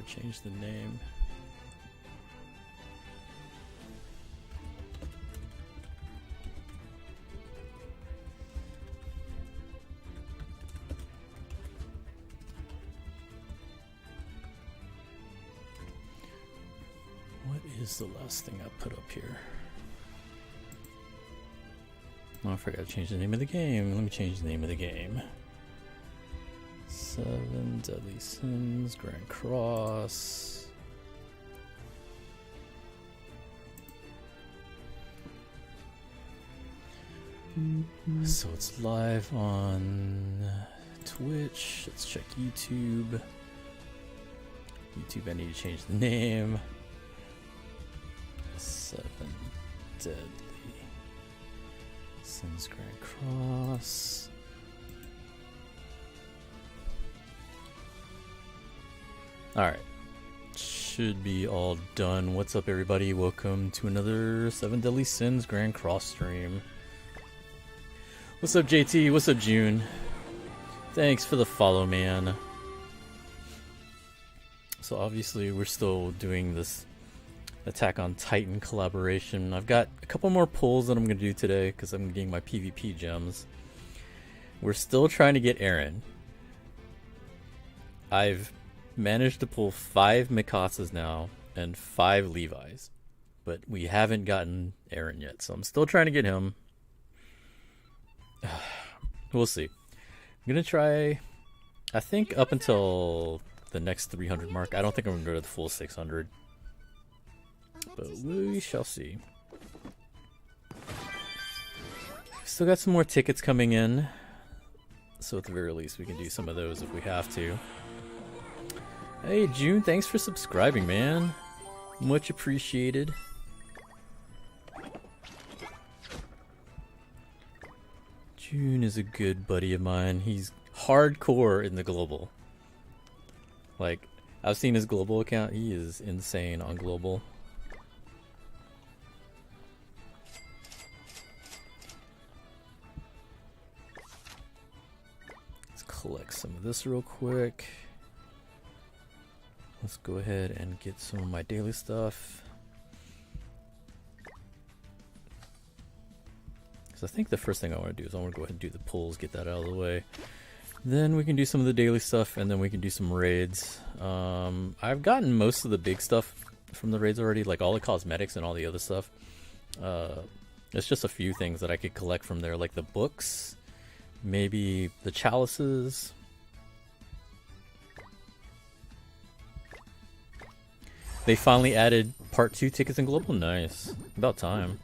change the name. What is the last thing I put up here? Oh, I forgot to change the name of the game. Let me change the name of the game. 7 Deadly Sins, Grand Cross. So it's live on Twitch. Let's check YouTube. YouTube, I need to change the name. 7 Deadly Sins, Grand Cross. Alright. Should be all done. What's up, everybody? Welcome to another 7 Deadly Sins Grand Cross stream. What's up, JT? What's up, June? Thanks for the follow, man. So obviously we're still doing this Attack on Titan collaboration. I've got a couple more pulls that I'm going to do today because I'm getting my PvP gems. We're still trying to get Eren. I've managed to pull 5 Mikasas now and 5 Levi's, but we haven't gotten Eren yet, so I'm still trying to get him. We'll see. I'm gonna try, I think, up until the next 300 mark. I don't think I'm gonna go to the full 600, but we shall see. Still got some more tickets coming in, so at the very least we can do some of those if we have to. Hey June, thanks for subscribing, man. Much appreciated. June is a good buddy of mine. He's hardcore in the global. Like, I've seen his global account. He is insane on global. Let's collect some of this real quick. Let's go ahead and get some of my daily stuff. Because I think the first thing I want to do is I want to go ahead and do the pulls, get that out of the way. Then we can do some of the daily stuff, and then we can do some raids. I've gotten most of the big stuff from the raids already, like all the cosmetics and all the other stuff. It's just a few things that I could collect from there, like the books, maybe the chalices. They finally added part 2 tickets in global. Nice. About time.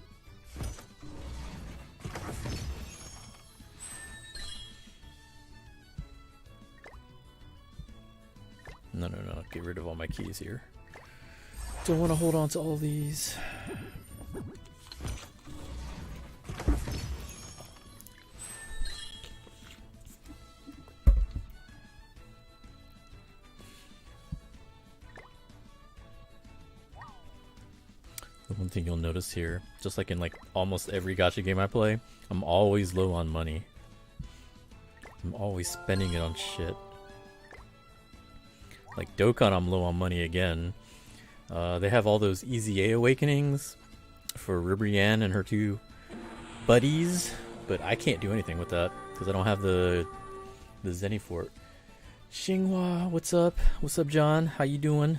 No. Get rid of all my keys here. Don't want to hold on to all these. One thing you'll notice here, just like in like almost every gacha game I play, I'm always low on money. I'm always spending it on shit. Like Dokkan, I'm low on money again. They have all those EZA awakenings for Ribrianne and her 2 buddies, but I can't do anything with that because I don't have the Zenifort. Xinhua, what's up? What's up, John? How you doing?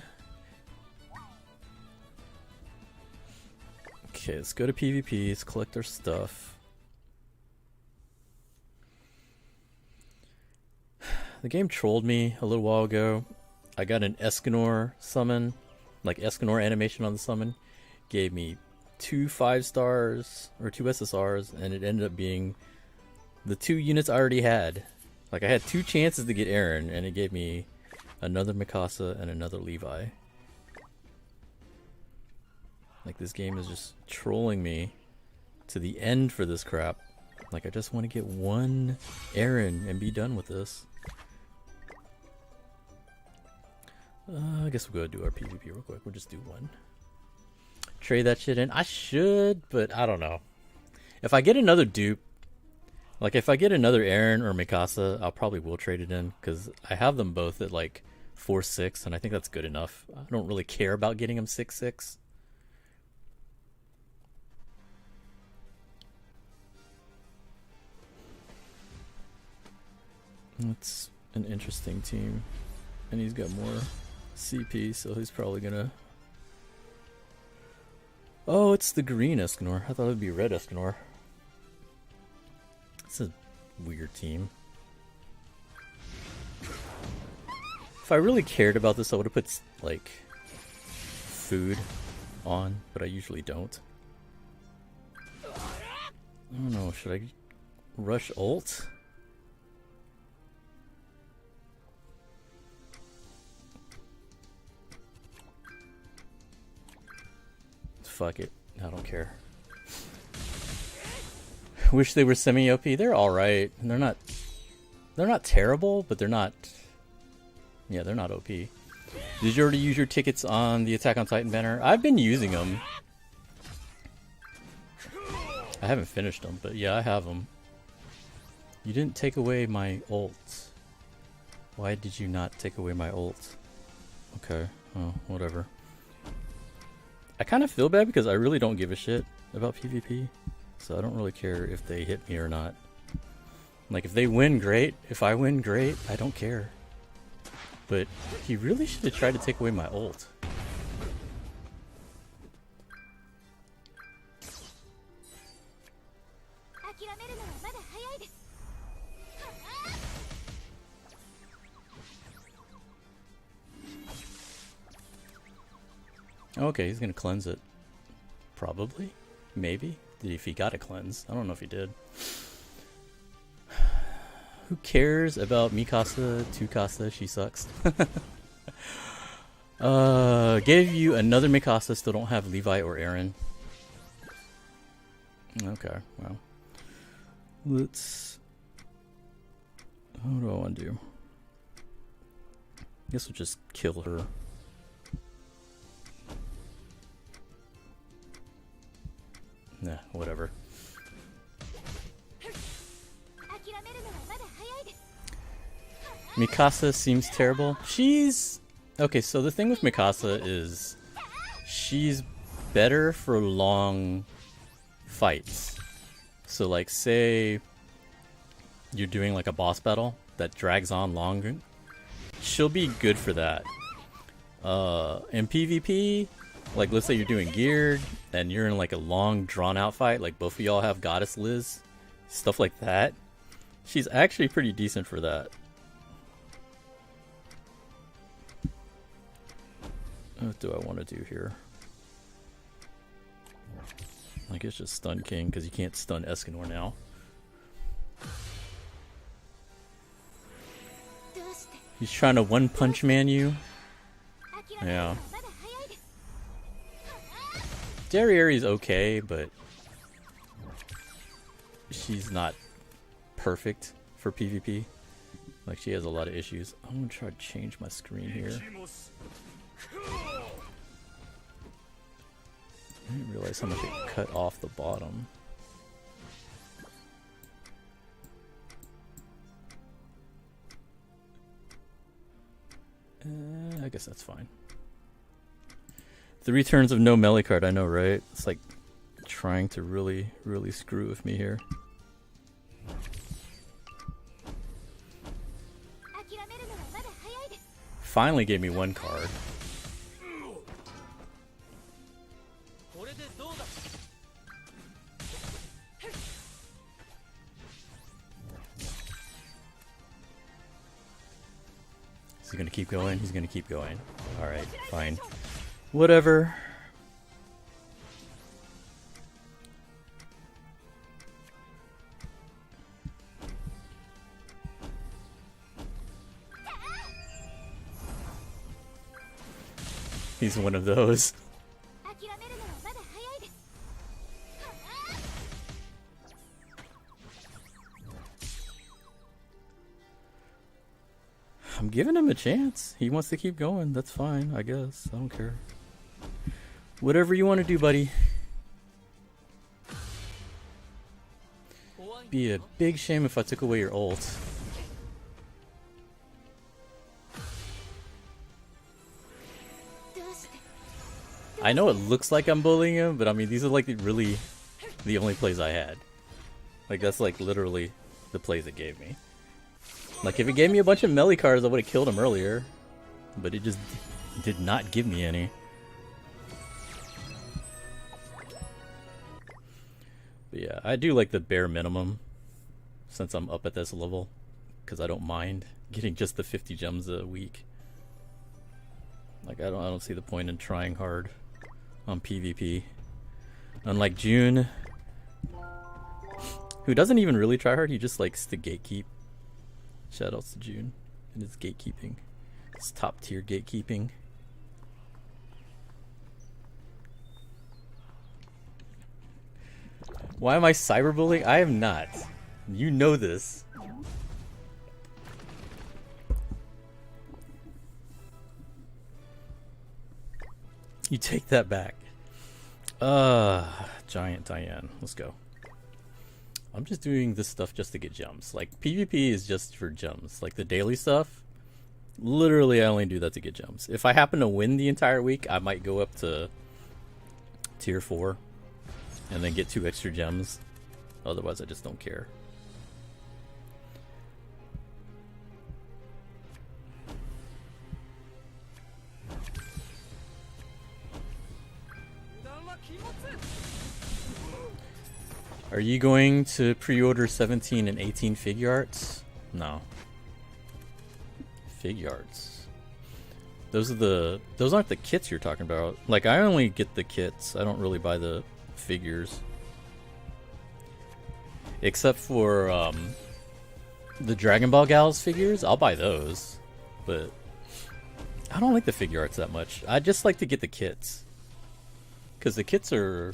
Okay, let's go to PvP, let's collect our stuff. The game trolled me a little while ago. I got an Escanor summon, like Escanor animation on the summon. Gave me 2 5-stars, or 2 SSRs, and it ended up being the 2 units I already had. Like, I had 2 chances to get Eren, and it gave me another Mikasa and another Levi. Like, this game is just trolling me to the end for this crap. Like, I just want to get 1 Eren and be done with this. I guess we'll go do our PvP real quick. We'll just do 1. Trade that shit in. I should, but I don't know. If I get another dupe, like if I get another Eren or Mikasa, I'll probably will trade it in. Because I have them both at like 4-6, and I think that's good enough. I don't really care about getting him 6-6. It's an interesting team, and he's got more CP, so he's probably gonna... Oh, it's the green Escanor. I thought it would be red Escanor. It's a weird team. If I really cared about this, I would have put, like, food on, but I usually don't. I don't know, should I rush ult? Fuck it, I don't care. Wish they were semi-OP. They're alright. They're not terrible, but they're not... Yeah, they're not OP. Did you already use your tickets on the Attack on Titan banner? I've been using them. I haven't finished them, but yeah, I have them. You didn't take away my ult. Why did you not take away my ult? Okay, oh, whatever. I kind of feel bad because I really don't give a shit about PvP. So I don't really care if they hit me or not. Like, if they win, great. If I win, great. I don't care. But he really should have tried to take away my ult. Okay, he's gonna cleanse it. Probably. Maybe. If he got a cleanse. I don't know if he did. Who cares about Mikasa, Tsukasa? She sucks. Gave you another Mikasa, still don't have Levi or Aaron. Okay, well. Let's... What do I want to do? Guess we'll just kill her. Nah, whatever. Mikasa seems terrible. She's... Okay, so the thing with Mikasa is... She's better for long fights. So like, say... You're doing like a boss battle that drags on longer. She'll be good for that. In PvP... Like, let's say you're doing geared, and you're in like a long, drawn-out fight, like both of y'all have Goddess Liz, stuff like that. She's actually pretty decent for that. What do I want to do here? I guess just stun King, because you can't stun Escanor now. He's trying to one-punch man you. Yeah. Derrieri's okay, but she's not perfect for PvP. Like, she has a lot of issues. I'm gonna try to change my screen here. I didn't realize how much it cut off the bottom. I guess that's fine. The returns of no melee card, I know, right? It's like trying to really, really screw with me here. Finally gave me one card. Is he gonna keep going? He's gonna keep going. Alright, fine. Whatever. He's one of those. I'm giving him a chance. He wants to keep going. That's fine, I guess. I don't care. Whatever you want to do, buddy. Be a big shame if I took away your ult. I know it looks like I'm bullying him, but I mean, these are like really the only plays I had. Like, that's like literally the plays it gave me. Like, if it gave me a bunch of melee cards, I would have killed him earlier. But it just did not give me any. But yeah, I do like the bare minimum since I'm up at this level, because I don't mind getting just the 50 gems a week. Like, I don't see the point in trying hard on PvP. Unlike June, who doesn't even really try hard, he just likes to gatekeep. Shoutouts to June and his gatekeeping. It's top tier gatekeeping. Why am I cyberbullying? I am not. You know this. You take that back. Giant Diane. Let's go. I'm just doing this stuff just to get gems. Like, PvP is just for gems. Like, the daily stuff, literally I only do that to get gems. If I happen to win the entire week, I might go up to tier 4 and then get 2 extra gems. Otherwise, I just don't care. Are you going to pre-order 17 and 18 figure arts? No. Figure arts. Those aren't the kits you're talking about. Like, I only get the kits. I don't really buy the figures. Except for the Dragon Ball Gals figures, I'll buy those. But I don't like the figure arts that much. I just like to get the kits. Because the kits are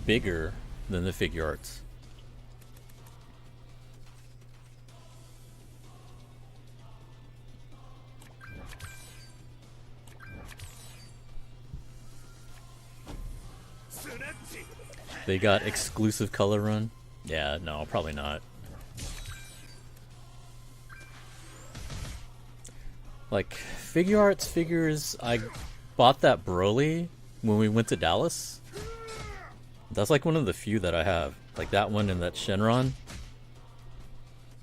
bigger than the figure arts. They got exclusive color run? Yeah, no, probably not. Like, figure arts figures, I bought that Broly when we went to Dallas. That's like one of the few that I have. Like that one and that Shenron.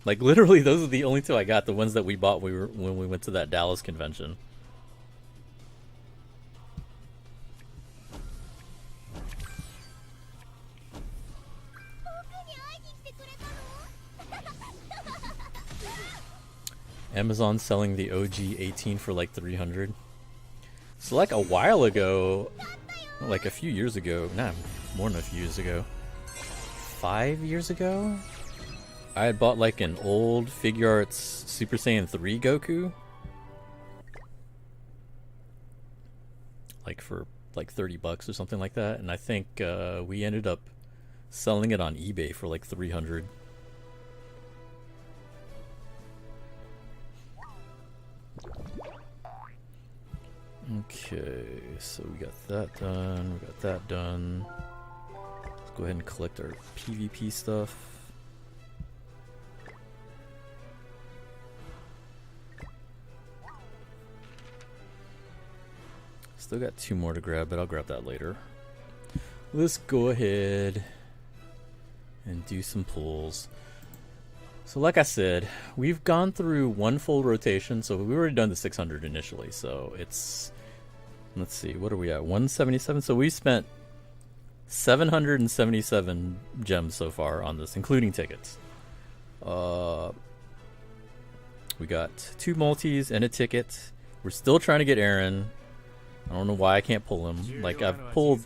Like, literally those are the only two I got. The ones that we bought when we went to that Dallas convention. Amazon selling the OG 18 for like 300. So like a while ago, like a few years ago, nah, more than a few years ago, 5 years ago, I had bought like an old figure arts Super Saiyan 3 Goku, like for like 30 bucks or something like that, and I think we ended up selling it on eBay for like 300. Okay, so we got that done, we got that done. Let's go ahead and collect our PvP stuff. Still got 2 more to grab, but I'll grab that later. Let's go ahead and do some pulls. So like I said, we've gone through 1 full rotation, so we've already done the 600 initially, so it's... Let's see, what are we at? 177? So we spent 777 gems so far on this, including tickets. We got 2 multis and a ticket. We're still trying to get Aaron. I don't know why I can't pull him. Like, I've pulled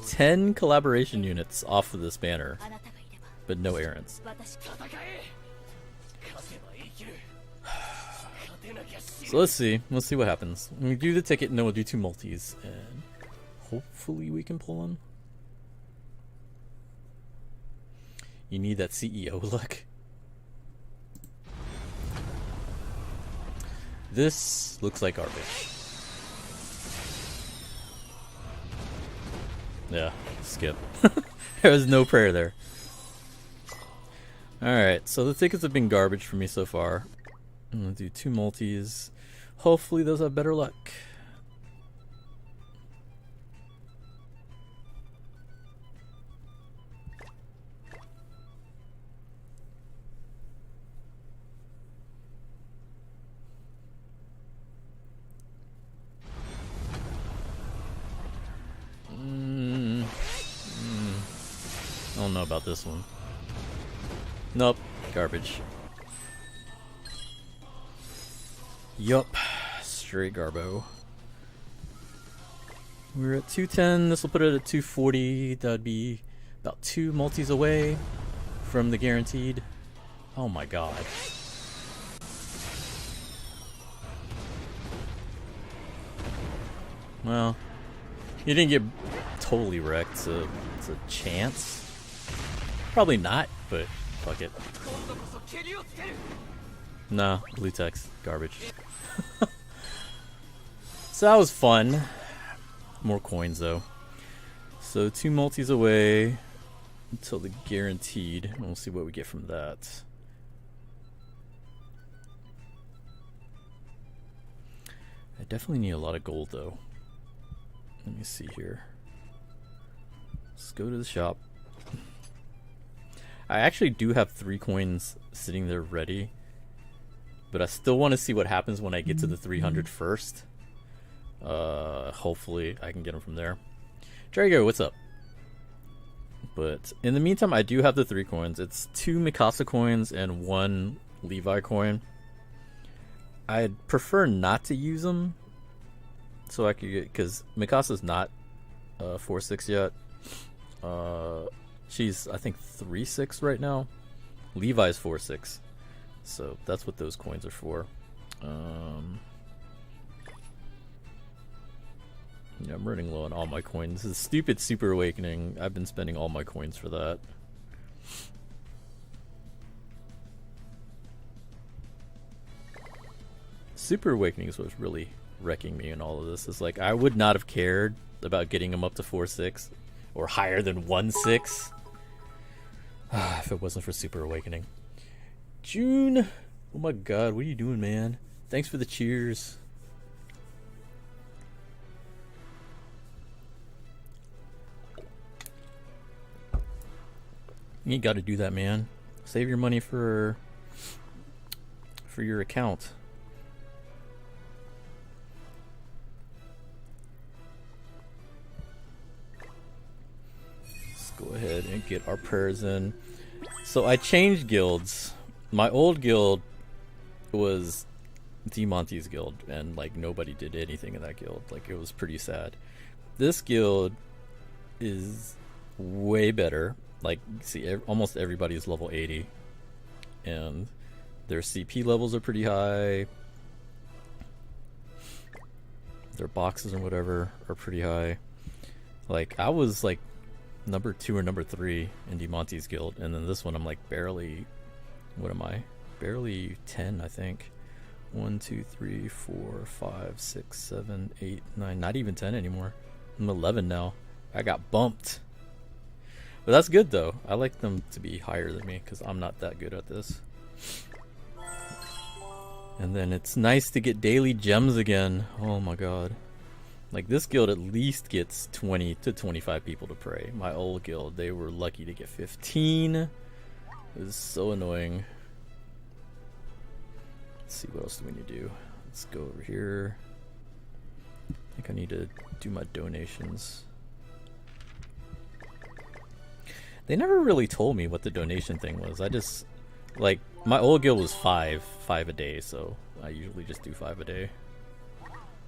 10 collaboration units off of this banner, but no Aarons. So let's see what happens. When we do the ticket, and then we'll do 2 multis, and hopefully we can pull him. You need that CEO look. This looks like garbage. Yeah, skip. There was no prayer there. Alright, so the tickets have been garbage for me so far. I'm gonna do 2 multis. Hopefully those have better luck. don't know about this one. Nope, garbage. Yup, straight garbo. We're at 210, this will put it at 240. That'd be about 2 multis away from the guaranteed. Oh my god. Well, you didn't get totally wrecked, so it's a chance. Probably not, but fuck it. Nah, blue text, garbage. So that was fun. More coins though. So 2 multis away until the guaranteed, and we'll see what we get from that. I definitely need a lot of gold though. Let me see here. Let's go to the shop. I actually do have 3 coins sitting there ready, but I still want to see what happens when I get to the 300 first. Hopefully I can get them from there. Drago, what's up? But in the meantime, I do have the 3 coins. It's 2 Mikasa coins and 1 Levi coin. I'd prefer not to use them, so I could get, because Mikasa's not 4-6 yet. She's, I think, 3-6 right now. Levi's 4-6, so that's what those coins are for. Yeah, I'm running low on all my coins. This is stupid Super Awakening. I've been spending all my coins for that. Super Awakening is what's really wrecking me in all of this. It's like, I would not have cared about getting them up to 4-6 or higher than 1-6 if it wasn't for Super Awakening. June! Oh my god, what are you doing, man? Thanks for the cheers. You ain't got to do that, man. Save your money for your account. Let's go ahead and get our prayers in. So I changed guilds. My old guild was DeMonty's guild, and like nobody did anything in that guild. Like, it was pretty sad. This guild is way better. Like, see, almost everybody is level 80, and their CP levels are pretty high. Their boxes and whatever are pretty high. Like, I was like number 2 or number 3 in DeMonty's guild, and then this one I'm like barely, what am I? Barely 10, I think. 1, 2, 3, 4, 5, 6, 7, 8, 9. Not even 10 anymore. I'm 11 now. I got bumped. But that's good though. I like them to be higher than me because I'm not that good at this. And then it's nice to get daily gems again. Oh my god. Like, this guild at least gets 20 to 25 people to pray. My old guild, they were lucky to get 15. It was so annoying. Let's see, what else do we need to do? Let's go over here. I think I need to do my donations. They never really told me what the donation thing was. I just, like, my old guild was 5 a day, so I usually just do 5 a day.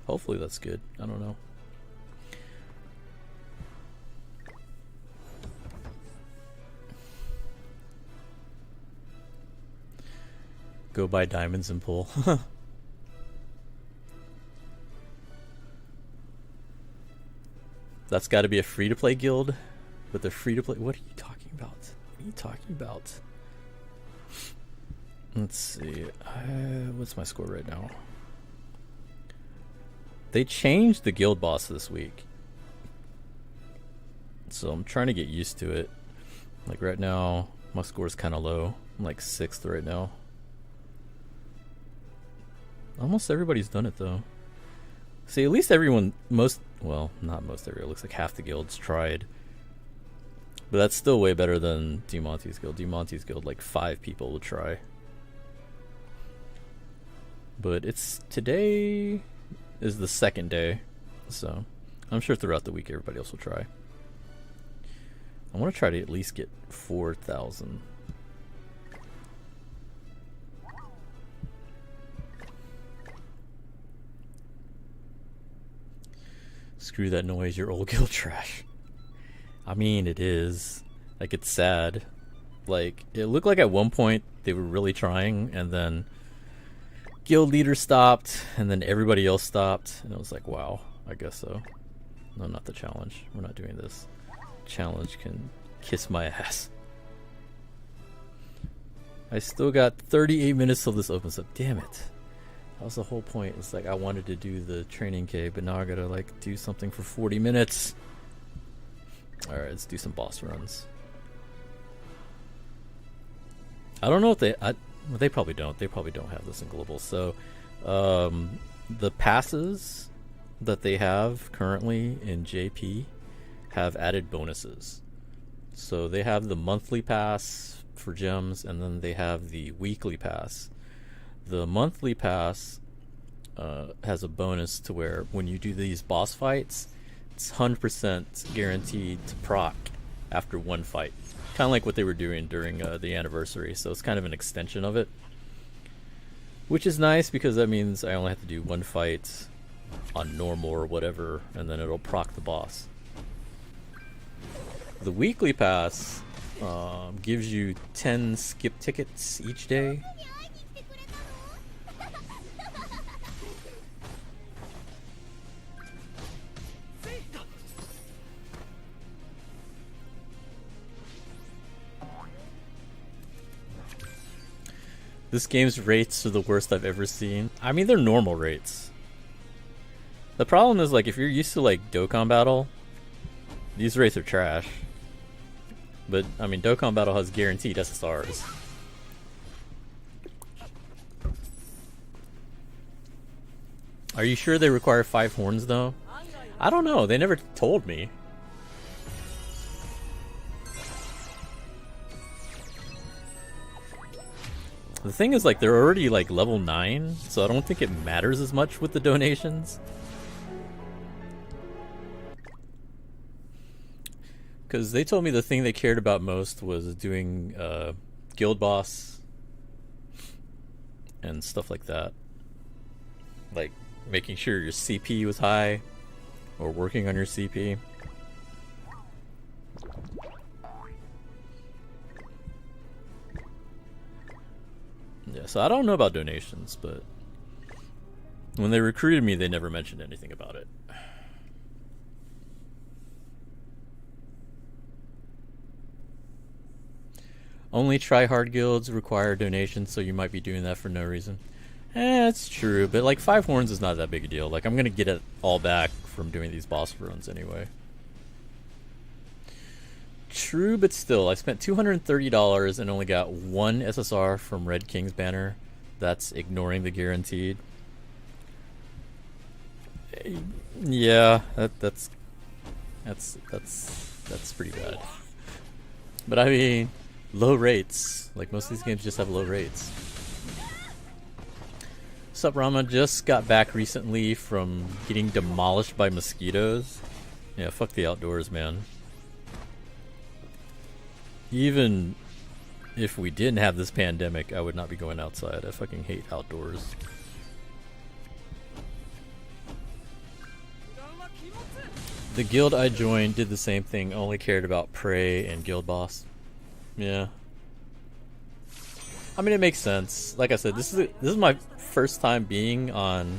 Hopefully that's good. I don't know. Go buy diamonds and pull. That's got to be a free-to-play guild. But they're free-to-play. What are you talking about? What are you talking about? Let's see. What's my score right now? They changed the guild boss this week, so I'm trying to get used to it. Like, right now, my score is kind of low. I'm like 6th right now. Almost everybody's done it though. See, at least everyone, well, not most everyone. It looks like half the guilds tried. But that's still way better than DeMonty's guild. DeMonty's guild, like 5 people would try. But today is the 2nd day, so I'm sure throughout the week everybody else will try. I want to try to at least get 4,000. Screw that noise, your old guild trash. I mean, it is. Like, it's sad. Like, it looked like at one point they were really trying, and then guild leader stopped, and then everybody else stopped, and it was like, wow, I guess so. No, not the challenge. We're not doing this. Challenge can kiss my ass. I still got 38 minutes till this opens up. Damn it. That was the whole point. It's like I wanted to do the training cave, but now I gotta like do something for 40 minutes. Alright, let's do some boss runs. I don't know if they... well, they probably don't. They probably don't have this in global. So, the passes that they have currently in JP have added bonuses. So they have the monthly pass for gems, and then they have the weekly pass. The monthly pass has a bonus to where when you do these boss fights, it's 100% guaranteed to proc after one fight. Kind of like what they were doing during the anniversary, so it's kind of an extension of it. Which is nice because that means I only have to do one fight on normal or whatever, and then it'll proc the boss. The weekly pass gives you 10 skip tickets each day. This game's rates are the worst I've ever seen. I mean, they're normal rates. The problem is, like, if you're used to, like, Dokkan Battle, these rates are trash. But, I mean, Dokkan Battle has guaranteed SSRs. Are you sure they require 5 horns, though? I don't know. They never told me. The thing is, like, they're already, like, level 9, so I don't think it matters as much with the donations. Because they told me the thing they cared about most was doing guild boss and stuff like that. Like, making sure your CP was high, or working on your CP. Yeah, so I don't know about donations, but when they recruited me, they never mentioned anything about it. Only try-hard guilds require donations, so you might be doing that for no reason. It's true, but like 5 horns is not that big a deal. Like, I'm gonna get it all back from doing these boss runs anyway. True, but still, I spent $230 and only got 1 SSR from Red King's banner. That's ignoring the guaranteed. Yeah, that's pretty bad. But I mean, low rates. Like, most of these games just have low rates. Sup, Rama? Just got back recently from getting demolished by mosquitoes. Yeah, fuck the outdoors, man. Even if we didn't have this pandemic, I would not be going outside. I fucking hate outdoors. The guild I joined did the same thing, only cared about prey and guild boss. Yeah. I mean, it makes sense. Like I said, this is my first time being on,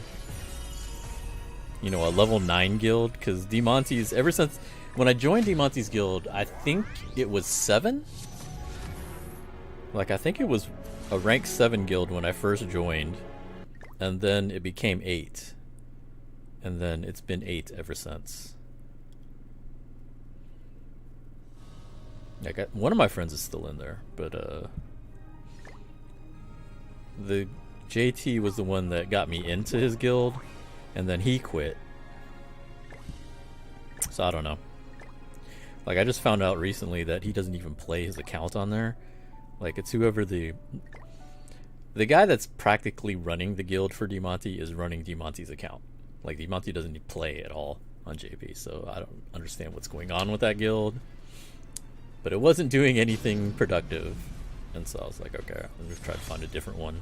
you know, a level 9 guild, because Demontes, ever since when I joined Demontes guild, I think it was 7. Like, I think it was a rank 7 guild when I first joined, and then it became 8, and then it's been 8 ever since. Like, one of my friends is still in there, but the JT was the one that got me into his guild, and then he quit. So I don't know. Like, I just found out recently that he doesn't even play his account on there. Like, it's whoever the guy that's practically running the guild for Demonte is running Demonte's account. Like, Demonte doesn't play at all on JP, so I don't understand what's going on with that guild. But it wasn't doing anything productive. And so I was like, okay, I'm just trying to find a different one.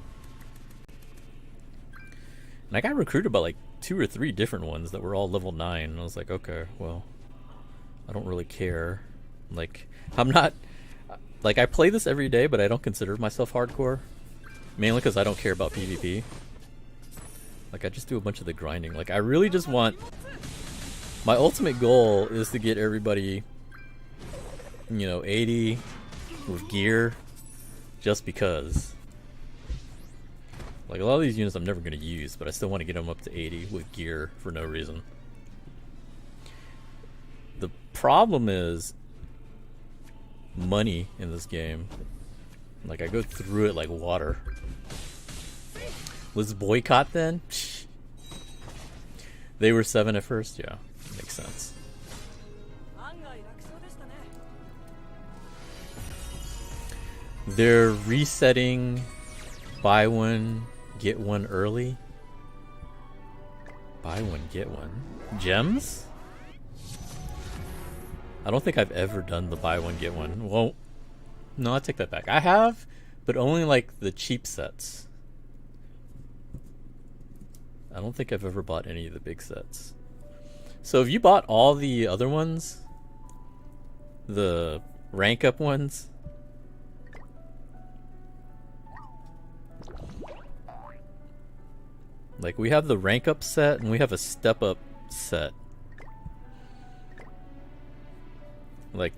And I got recruited by like 2 or 3 different ones that were all level 9. And I was like, okay, well, I don't really care. Like, I'm not... Like, I play this every day, but I don't consider myself hardcore. Mainly because I don't care about PvP. Like, I just do a bunch of the grinding. Like, I really just want... My ultimate goal is to get everybody, you know, 80 with gear. Just because. Like, a lot of these units I'm never going to use, but I still want to get them up to 80 with gear for no reason. The problem is money in this game. Like, I go through it like water. Let's boycott then? They were 7 at first? Yeah, makes sense. They're resetting buy one, get one early. Buy one, get one. Gems? I don't think I've ever done the buy one, get one. Well, no, I take that back. I have, but only like the cheap sets. I don't think I've ever bought any of the big sets. So if you bought all the other ones, the rank up ones, like we have the rank up set and we have a step up set. Like,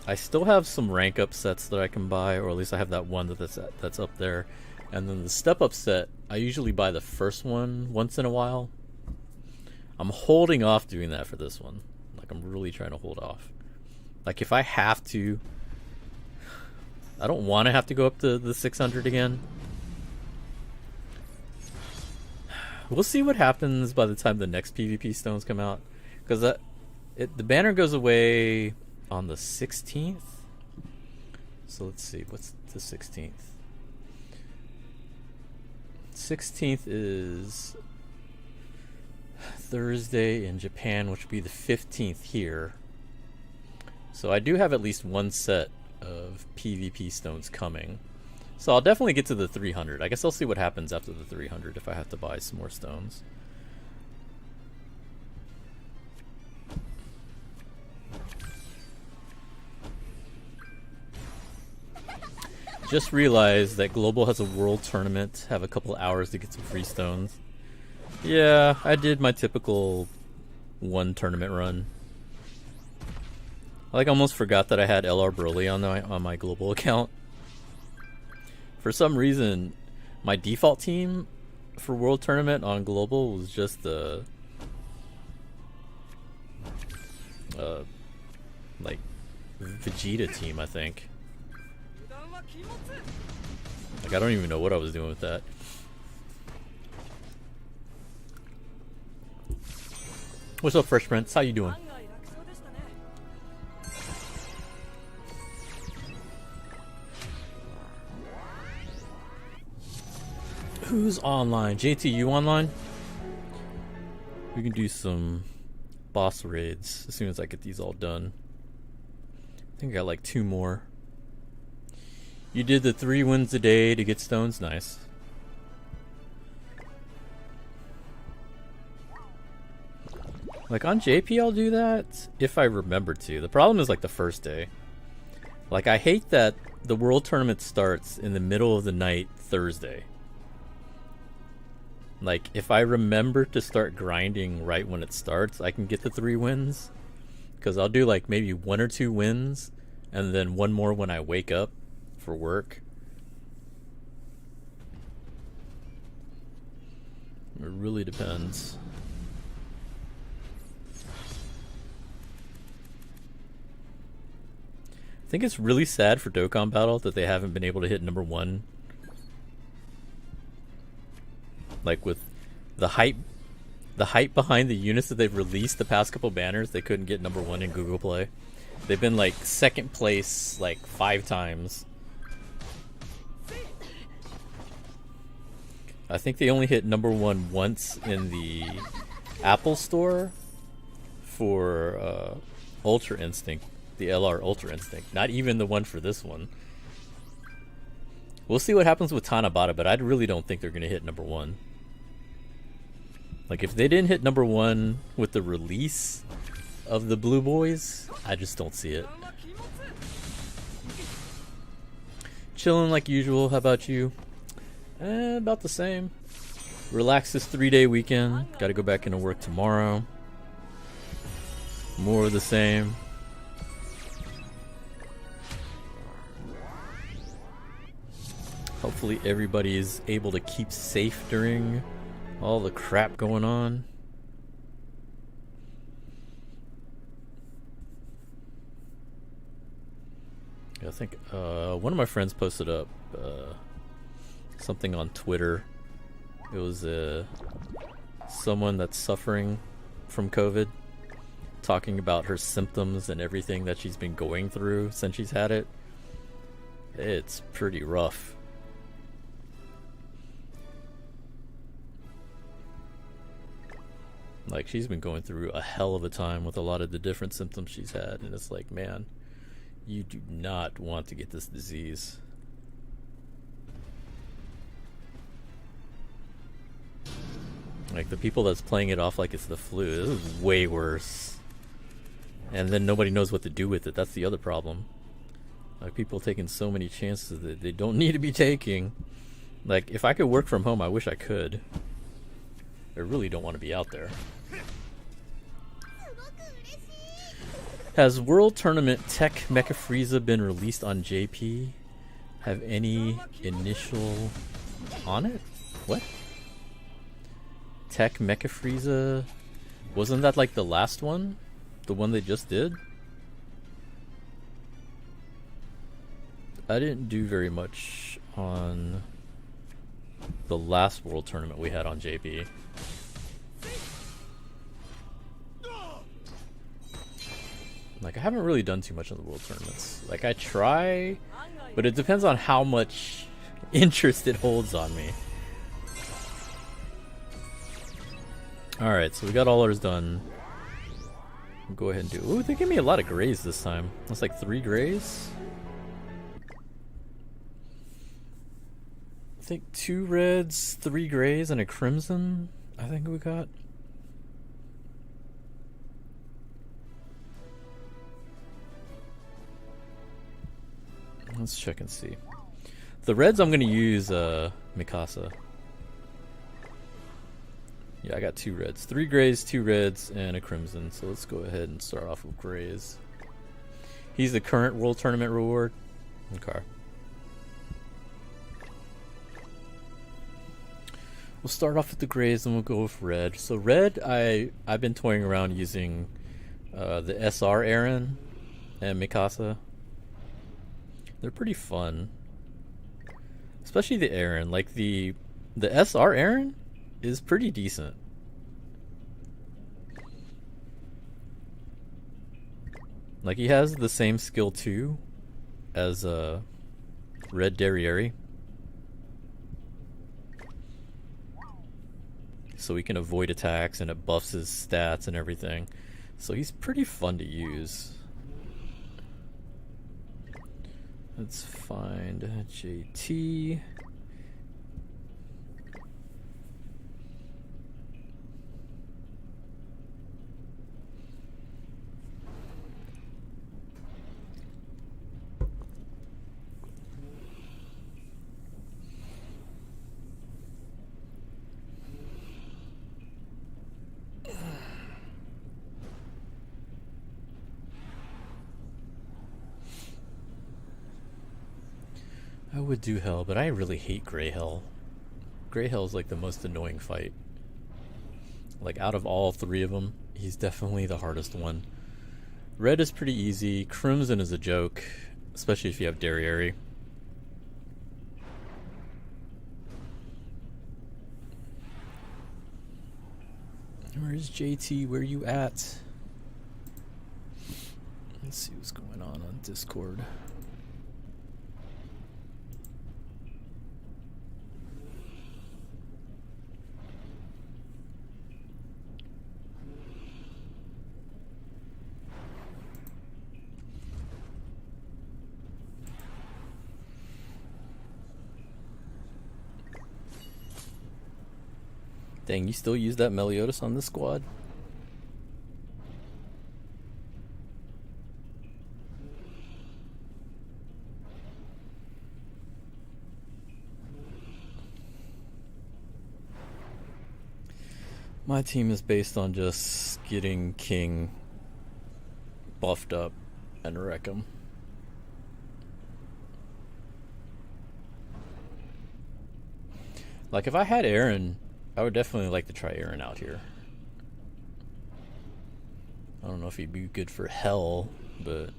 I still have some rank up sets that I can buy, or at least I have that one that's up there. And then the step up set, I usually buy the first one once in a while. I'm holding off doing that for this one. Like, I'm really trying to hold off. Like, if I have to, I don't want to have to go up to the 600 again. We'll see what happens by the time the next PvP stones come out. Because the banner goes away on the 16th. So let's see, what's the 16th? 16th is Thursday in Japan, which would be the 15th here. So I do have at least one set of PvP stones coming. So I'll definitely get to the 300. I guess I'll see what happens after the 300 if I have to buy some more stones. Just realized that Global has a world tournament. Have a couple hours to get some free stones. Yeah, I did my typical one tournament run. I like almost forgot that I had LR Broly on my Global account. For some reason, my default team for world tournament on Global was just the like Vegeta team, I think. Like, I don't even know what I was doing with that. What's up, Fresh Prince? How you doing? Who's online? JT, you online? We can do some boss raids as soon as I get these all done. I think I got like 2 more. You did the 3 wins a day to get stones? Nice. Like, on JP I'll do that if I remember to. The problem is like the first day. Like, I hate that the world tournament starts in the middle of the night Thursday. Like, if I remember to start grinding right when it starts, I can get the 3 wins. Because I'll do like maybe 1 or 2 wins and then 1 more when I wake up for work. It really depends. I think it's really sad for Dokkan Battle that they haven't been able to hit number 1. Like, with the hype behind the units that they've released the past couple banners, they couldn't get number 1 in Google Play. They've been like 2nd place like 5 times. I think they only hit number 1 once in the Apple Store for Ultra Instinct the LR Ultra Instinct. Not even the one for this one. We'll see what happens with Tanabata, but I really don't think they're going to hit number 1. Like, if they didn't hit number 1 with the release of the Blue Boys, I just don't see it. Chilling like usual. How about you? About the same. Relax this 3-day weekend. Got to go back into work tomorrow. More of the same. Hopefully everybody is able to keep safe during all the crap going on. I think one of my friends posted up something on Twitter. It was someone that's suffering from COVID, talking about her symptoms and everything that she's been going through since she's had it. It's pretty rough. Like, she's been going through a hell of a time with a lot of the different symptoms she's had, and it's like, man, you do not want to get this disease. Like, the people that's playing it off like it's the flu, this is way worse. And then nobody knows what to do with it. That's the other problem. Like, people taking so many chances that they don't need to be taking. Like, if I could work from home, I wish I could. I really don't want to be out there. Has World Tournament Tech Mecha Frieza been released on JP? Have any initial on it? What? Tech Mecha Frieza? Wasn't that like the last one? The one they just did? I didn't do very much on the last World Tournament we had on JP. Like, I haven't really done too much on the World Tournaments. Like, I try, but it depends on how much interest it holds on me. Alright, so we got all ours done. We'll go ahead and do... Ooh, they gave me a lot of grays this time. That's like 3 grays. I think 2 reds, 3 grays, and a crimson, I think we got. Let's check and see. The reds, I'm going to use Mikasa. Yeah, I got 2 reds. 3 grays, 2 reds, and a crimson. So let's go ahead and start off with grays. He's the current World Tournament reward. Okay. We'll start off with the grays and we'll go with red. So red, I've been toying around using the SR Eren and Mikasa. They're pretty fun. Especially the Eren. Like the SR Eren is pretty decent. Like, he has the same skill too as Red Derriere. So he can avoid attacks and it buffs his stats and everything. So he's pretty fun to use. Let's find JT. I would do Hell, but I really hate Grey Hell. Grey Hell is like the most annoying fight. Like, out of all 3 of them, he's definitely the hardest one. Red is pretty easy. Crimson is a joke, especially if you have Derriere. Where's JT? Where you at? Let's see what's going on Discord. Dang, you still use that Meliodas on this squad? My team is based on just getting King buffed up and wreck him. Like, if I had Aaron, I would definitely like to try Aaron out here. I don't know if he'd be good for Hell, but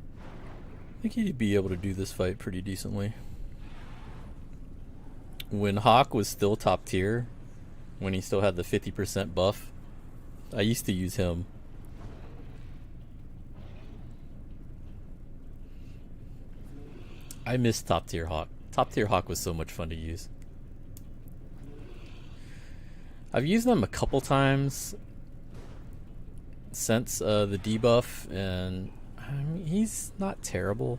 I think he'd be able to do this fight pretty decently. When Hawk was still top tier, when he still had the 50% buff, I used to use him. I miss top tier Hawk. Top tier Hawk was so much fun to use. I've used them a couple times since the debuff, and I mean, he's not terrible,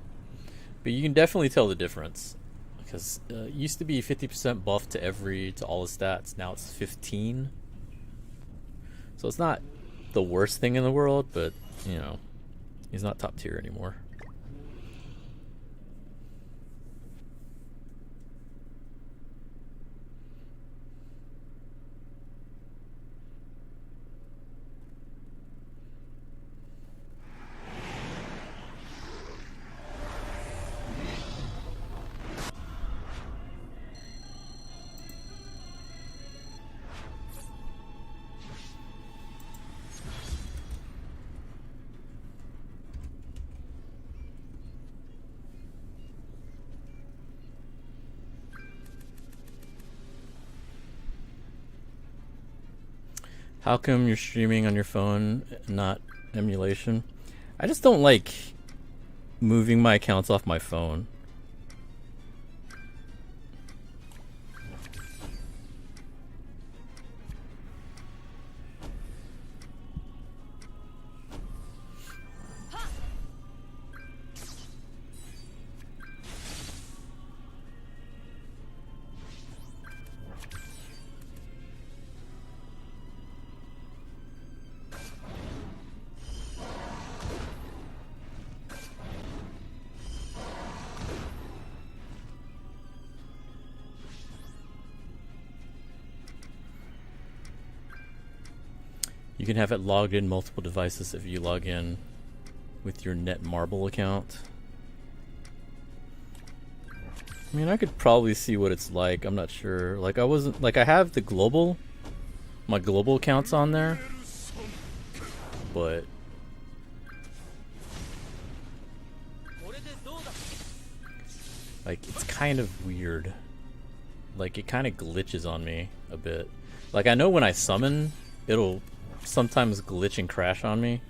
but you can definitely tell the difference because it used to be 50% buff to all his stats. Now it's 15, so it's not the worst thing in the world, but you know, he's not top tier anymore. How come you're streaming on your phone, not emulation? I just don't like moving my accounts off my phone. You can have it logged in multiple devices if you log in with your Netmarble account. I mean, I could probably see what it's like. I'm not sure. Like, I have the global, my global accounts on there, but like, it's kind of weird. Like, it kind of glitches on me a bit. Like, I know when I summon, it'll sometimes glitch and crash on me.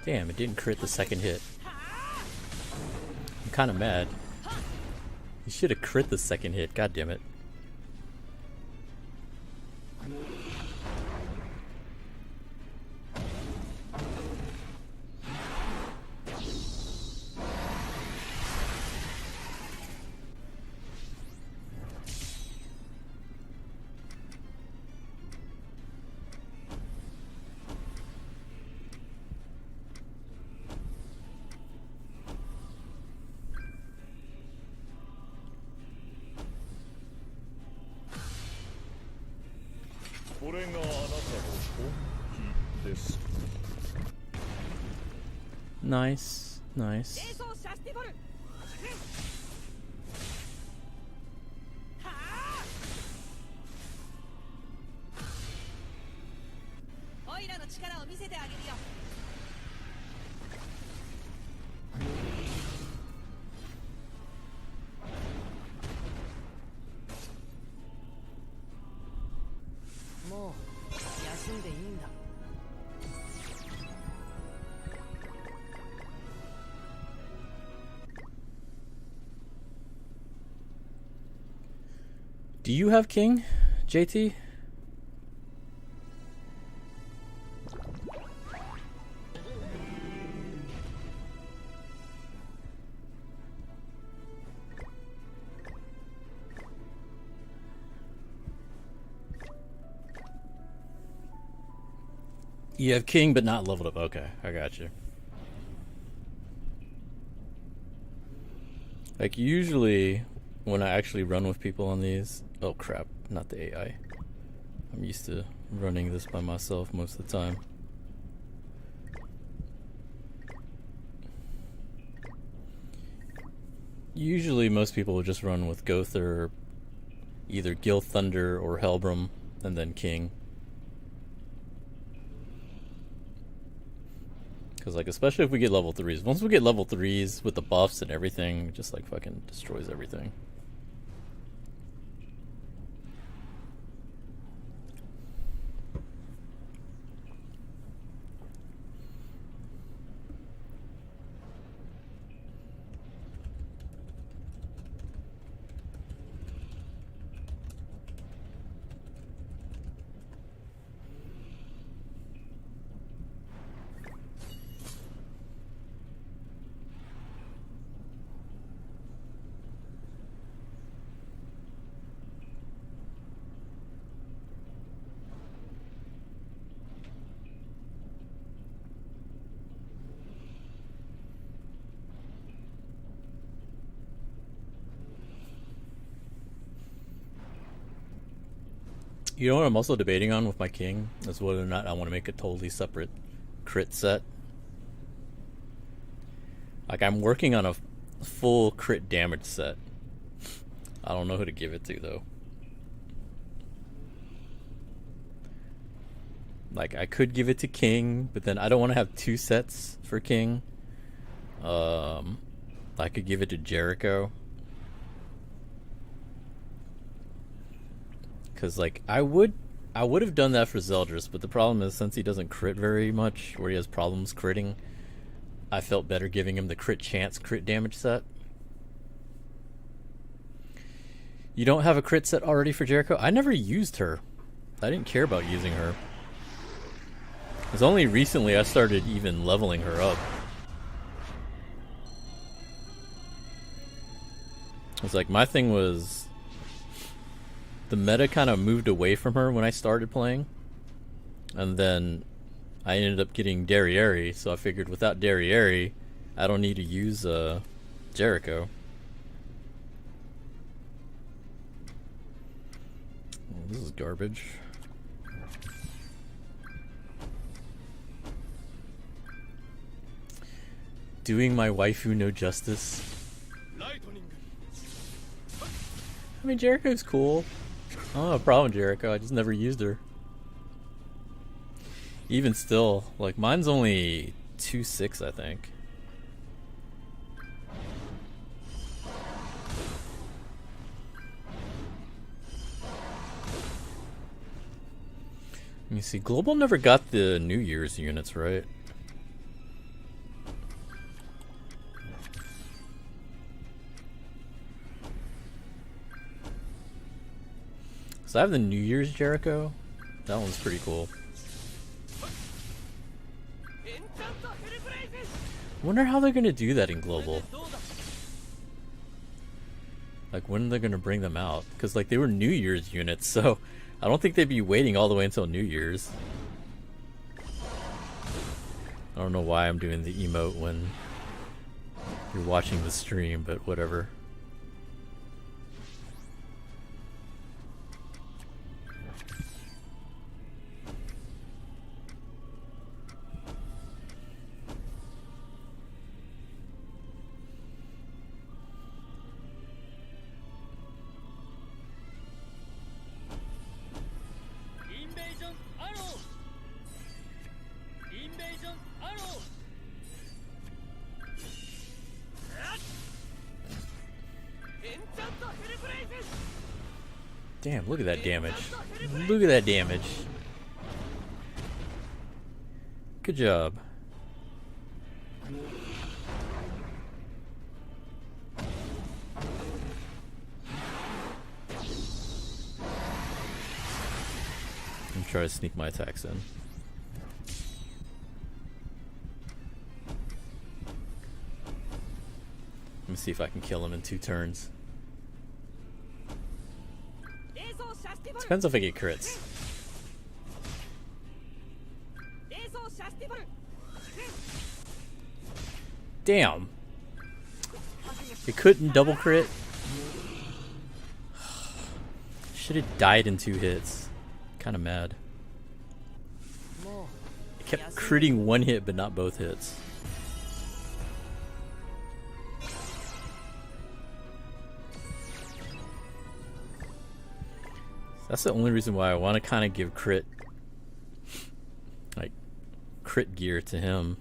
Damn, it didn't crit the second hit. I'm kind of mad. You should have crit the second hit, god damn it. Nice, nice. Do you have king, JT? You have king, but not leveled up. Okay, I got you. Like, usually, when I actually run with people on these... Oh, crap. Not the AI. I'm used to running this by myself most of the time. Usually, most people will just run with Gowther, either Gil Thunder or Helbram, and then king. Because, like, especially if we get level 3s. Once we get level 3s with the buffs and everything, it just, like, fucking destroys everything. You know what I'm also debating on with my king? Is whether or not I want to make a totally separate crit set. Like, I'm working on a full crit damage set. I don't know who to give it to, though. Like, I could give it to king, but then I don't want to have 2 sets for king. I could give it to Jericho. Because, like, I would have done that for Zeldris, but the problem is, since he doesn't crit very much, or he has problems critting, I felt better giving him the crit chance, crit damage set. You don't have a crit set already for Jericho? I never used her. I didn't care about using her. It's only recently I started even leveling her up. It's like, my thing was... The meta kind of moved away from her when I started playing. And then I ended up getting Derriere, so I figured without Derriere, I don't need to use Jericho. Oh, this is garbage. Doing my waifu no justice. I mean, Jericho's cool. I don't have a problem with Jericho, I just never used her. Even still, like, mine's only 2.6, I think. Let me see, Global never got the New Year's units, right? So I have the New Year's Jericho. That one's pretty cool. Wonder how they're gonna do that in Global. Like, when they're gonna bring them out? Because, like, they were New Year's units, so I don't think they'd be waiting all the way until New Year's. I don't know why I'm doing the emote when you're watching the stream, but whatever. Damn, look at that damage. Look at that damage. Good job. try to sneak my attacks in. Let me see if I can kill him in 2 turns. Depends if I get crits. Damn. It couldn't double crit. Should have died in 2 hits. Kind of mad. It kept critting 1 hit but not both hits. That's the only reason why I want to kind of give crit, like, crit gear to him.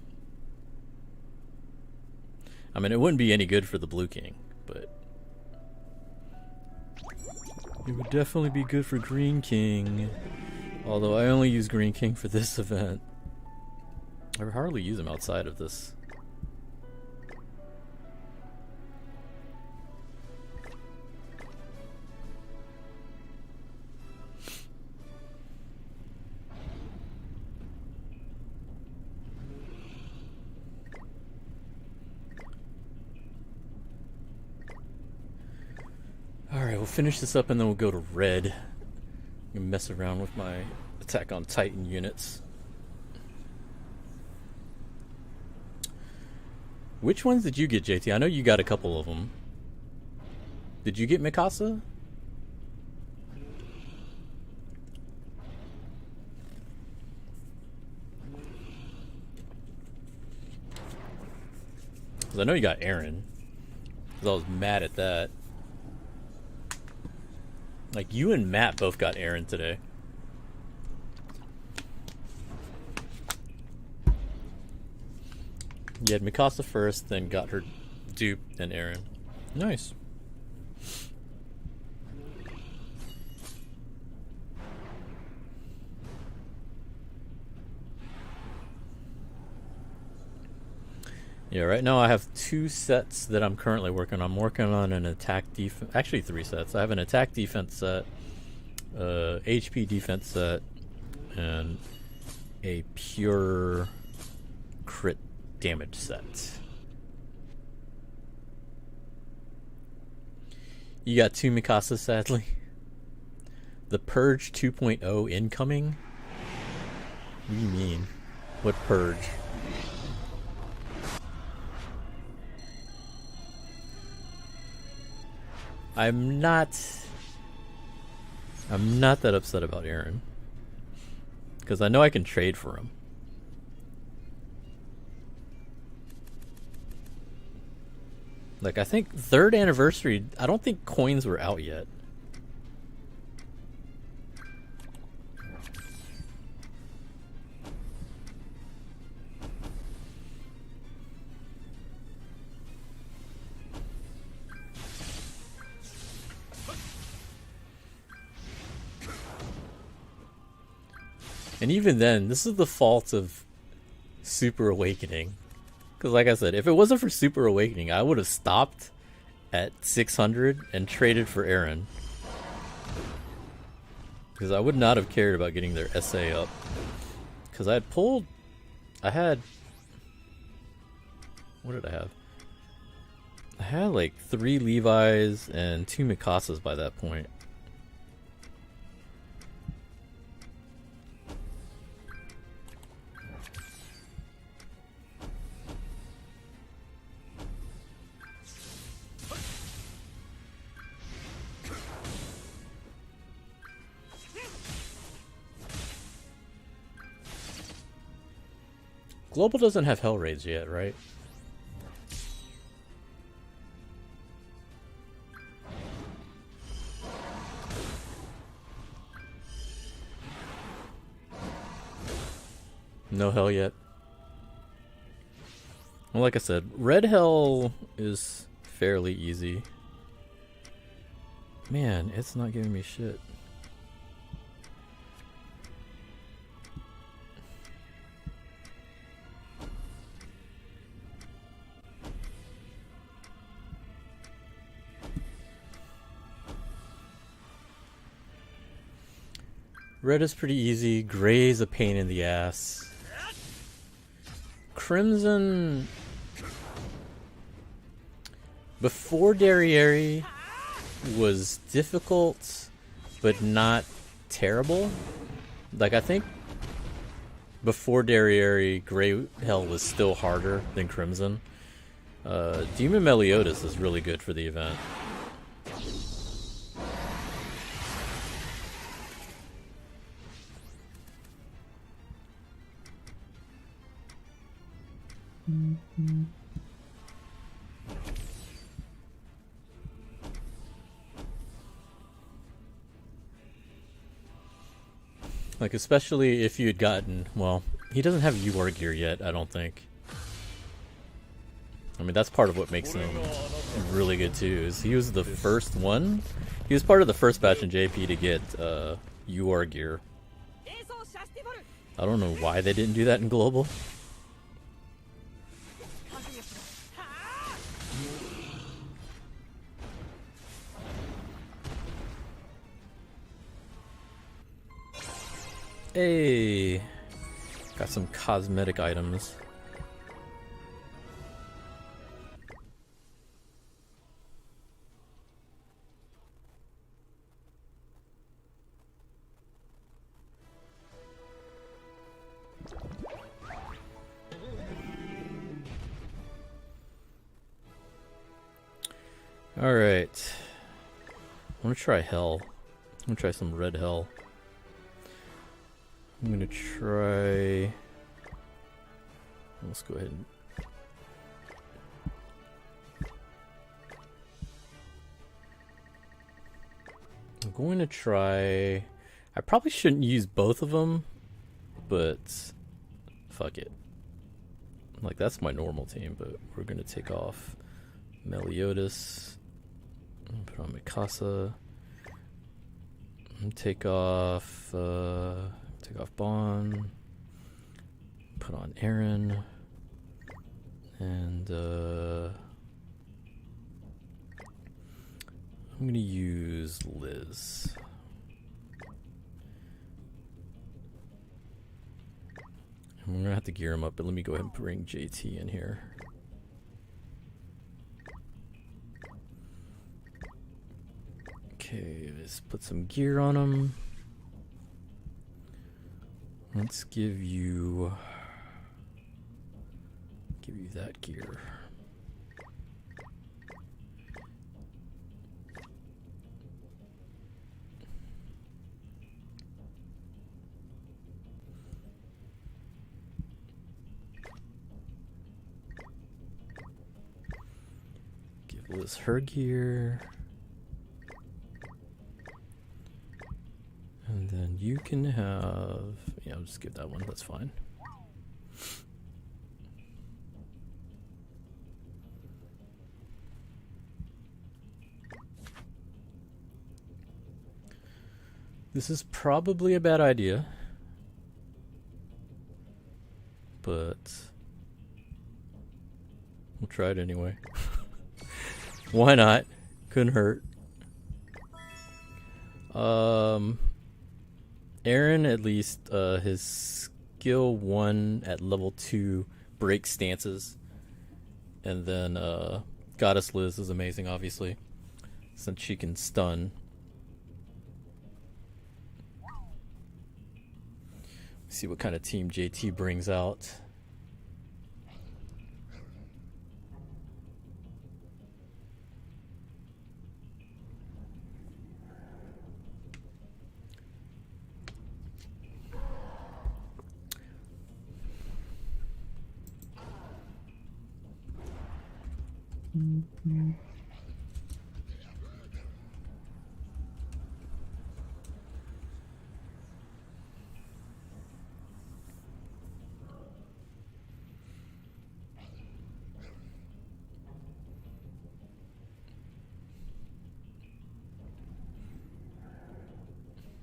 I mean, it wouldn't be any good for the Blue King, but it would definitely be good for Green King. Although I only use Green King for this event. I hardly use him outside of this. Alright, we'll finish this up and then we'll go to red. And mess around with my Attack on Titan units. Which ones did you get, JT? I know you got a couple of them. Did you get Mikasa? Because I know you got Eren. Because I was mad at that. Like, you and Matt both got Eren today. You had Mikasa first, then got her dupe, and Eren. Nice. Yeah, right now I have 2 sets that I'm currently working on. I'm working on an attack defense. Actually, 3 sets. I have an attack defense set, HP defense set, and a pure crit damage set. You got 2 Mikasa, sadly. The Purge 2.0 incoming? What do you mean? What Purge? I'm not that upset about Eren. Because I know I can trade for him. Like, I think 3rd anniversary, I don't think coins were out yet. And even then, this is the fault of Super Awakening. Because like I said, if it wasn't for Super Awakening, I would have stopped at 600 and traded for Eren. Because I would not have cared about getting their SA up. Because I had... What did I have? I had like 3 Levi's and 2 Mikasas by that point. Global doesn't have Hell Raids yet, right? No Hell yet. Well, like I said, Red Hell is fairly easy. Man, it's not giving me shit. Red is pretty easy. Gray's a pain in the ass. Crimson... Before Derriere was difficult, but not terrible. Like, I think before Derriere, Grey Hell was still harder than Crimson. Demon Meliodas is really good for the event. Like, especially if you had gotten, well, he doesn't have UR gear yet, I don't think. I mean, that's part of what makes him really good too, is he was the first one. He was part of the first batch in JP to get UR gear. I don't know why they didn't do that in Global. Hey, got some cosmetic items. Alright. I want to try Hell. I'm going to try some red Hell. I'm going to try... Let's go ahead and... I'm going to try... I probably shouldn't use both of them, but fuck it. Like, that's my normal team, but we're going to take off Meliodas. Put on Mikasa. Take off Bon. Put on Aaron. And I'm gonna use Liz. I'm gonna have to gear him up, but let me go ahead and bring JT in here. Okay, let's put some gear on him. Let's give you that gear. Give Liz her gear. And then you can have... Yeah, I'll just give that one, that's fine. This is probably a bad idea. But... we'll try it anyway. Why not? Couldn't hurt. Aaron, at least, his skill 1 at level 2 breaks stances. And then Goddess Liz is amazing, obviously, since she can stun. See what kind of team JT brings out.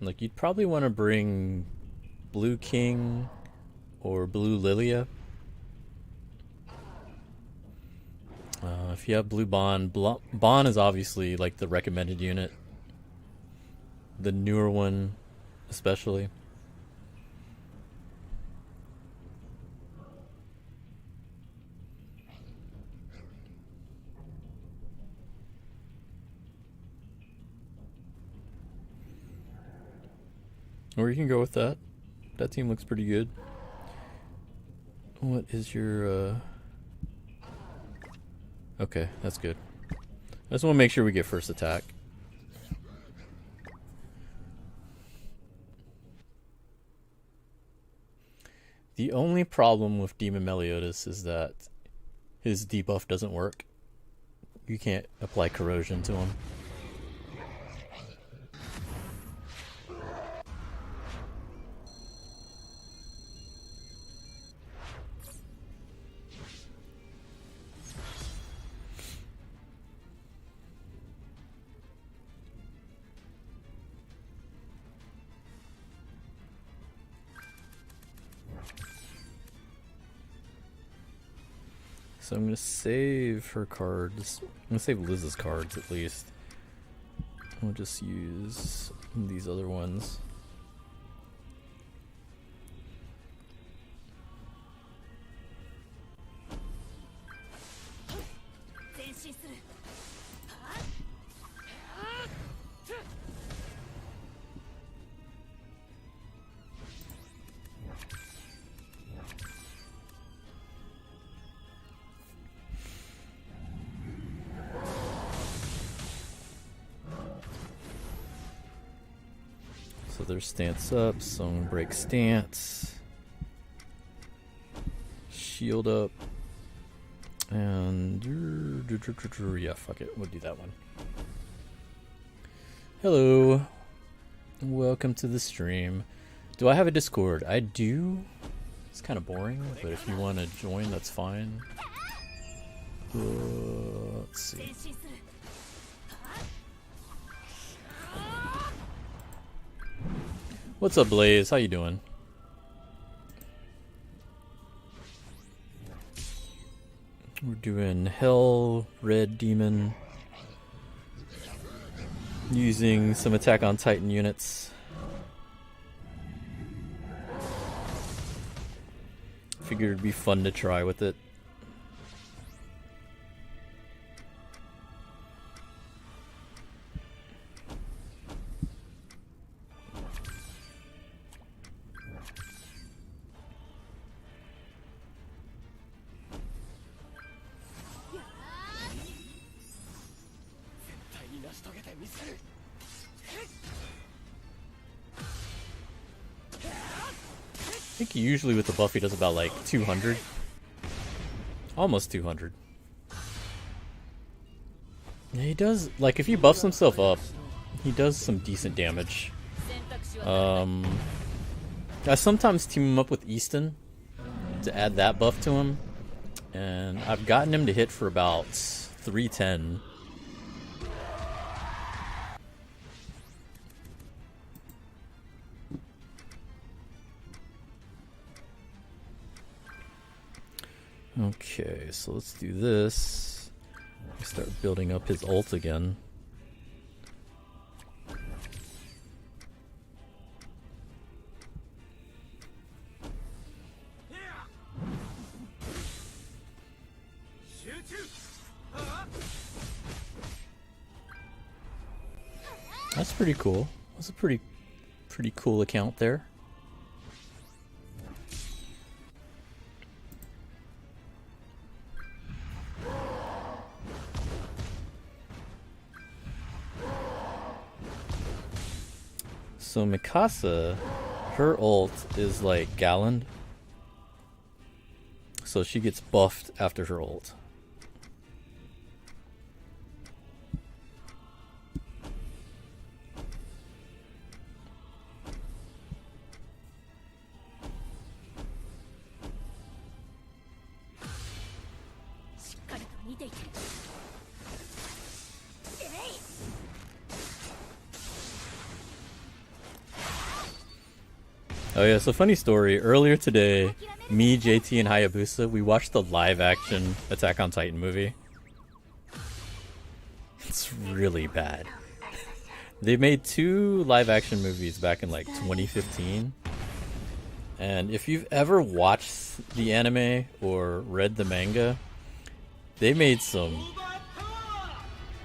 Like, you'd probably want to bring Blue King or Blue Lilia. If you have Blue Bon, Bon is obviously like the recommended unit. The newer one, especially. Or you can go with that. That team looks pretty good. What is your, Okay, that's good. I just want to make sure we get first attack. The only problem with Demon Meliodas is that his debuff doesn't work. You can't apply corrosion to him. So I'm going to save her cards. I'm going to save Liz's cards at least. We'll just use these other ones. So their stance up, so I'm gonna break stance. Shield up. And yeah, fuck it, we'll do that one. Hello. Welcome to the stream. Do I have a Discord? I do. It's kind of boring, but if you want to join, that's fine. Let's see. What's up, Blaze? How you doing? We're doing Hell, Red Demon, using some Attack on Titan units. Figured it'd be fun to try with it. I think usually with the buff he does about like 200. Almost 200. Yeah, he does, like if he buffs himself up, he does some decent damage. I sometimes team him up with Easton to add that buff to him. And I've gotten him to hit for about 310. Okay, so let's do this. Start building up his ult again. That's pretty cool. That's a pretty cool account there. So Mikasa, her ult is like Galland. So she gets buffed after her ult. Oh yeah, so funny story. Earlier today, me, JT, and Hayabusa, we watched the live-action Attack on Titan movie. It's really bad. They made 2 live-action movies back in like 2015. And if you've ever watched the anime or read the manga, they made some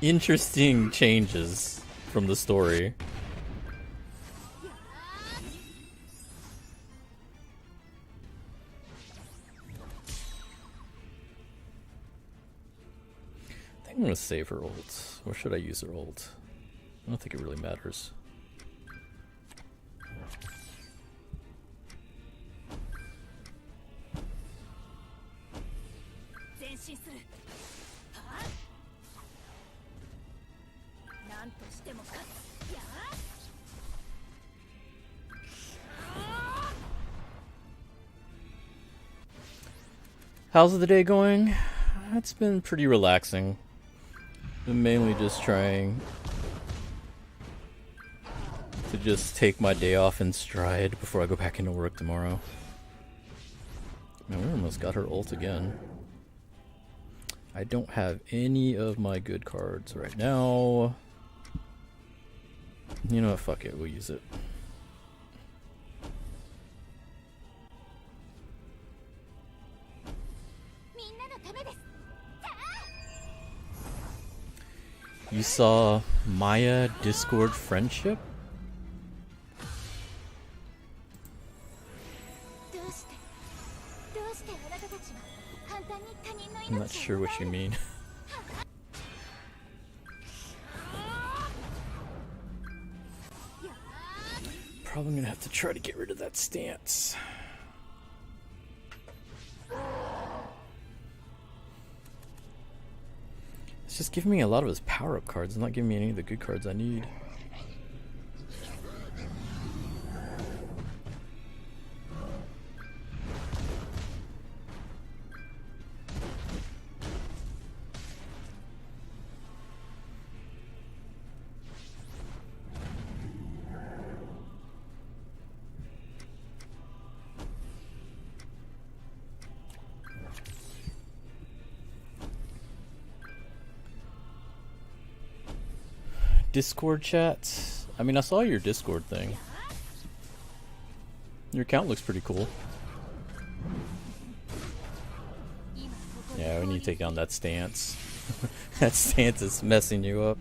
interesting changes from the story. I think I'm gonna save her ult. Or should I use her ult? I don't think it really matters. How's the day going? It's been pretty relaxing. Been mainly just trying to just take my day off in stride before I go back into work tomorrow. Man, we almost got her ult again. I don't have any of my good cards right now. You know what, fuck it, we'll use it. You saw Maya Discord Friendship? I'm not sure what you mean. Probably gonna have to try to get rid of that stance. It's just giving me a lot of his power-up cards. It's not giving me any of the good cards I need. Discord chats? I mean, I saw your Discord thing. Your account looks pretty cool. Yeah, we need to take down that stance. That stance is messing you up.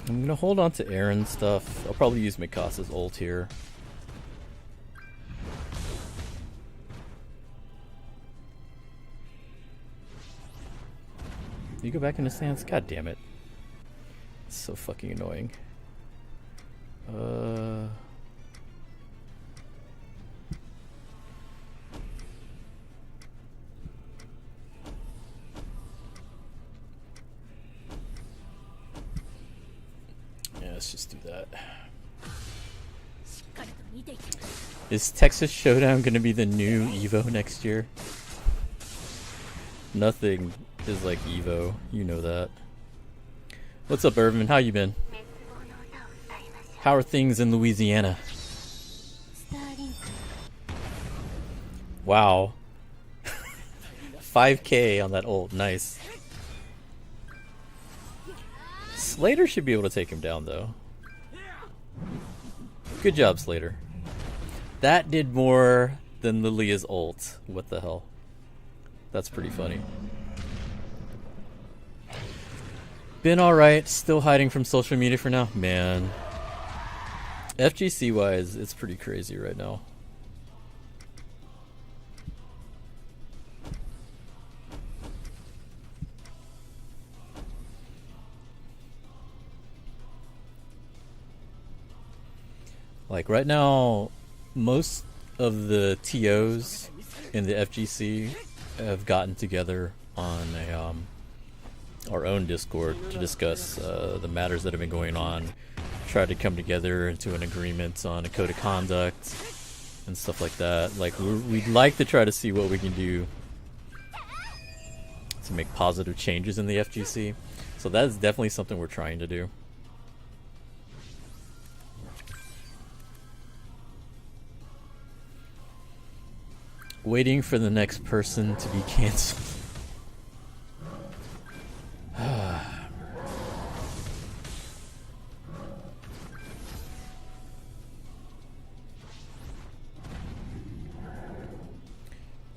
I'm gonna hold on to Aaron's stuff. I'll probably use Mikasa's ult here. You go back into stance? God damn it. It's so fucking annoying. Let's just do that. Is Texas Showdown gonna be the new Evo next year? Nothing is like Evo, you know that. What's up, Irvin? How you been? How are things in Louisiana? Wow. 5k on that ult, nice. Slater should be able to take him down, though. Good job, Slater. That did more than Lilia's ult. What the hell? That's pretty funny. Been alright. Still hiding from social media for now. Man. FGC-wise, it's pretty crazy right now. Like right now, most of the TOs in the FGC have gotten together on our own Discord to discuss the matters that have been going on, try to come together into an agreement on a code of conduct and stuff like that. Like we'd like to try to see what we can do to make positive changes in the FGC. So that is definitely something we're trying to do. Waiting for the next person to be canceled.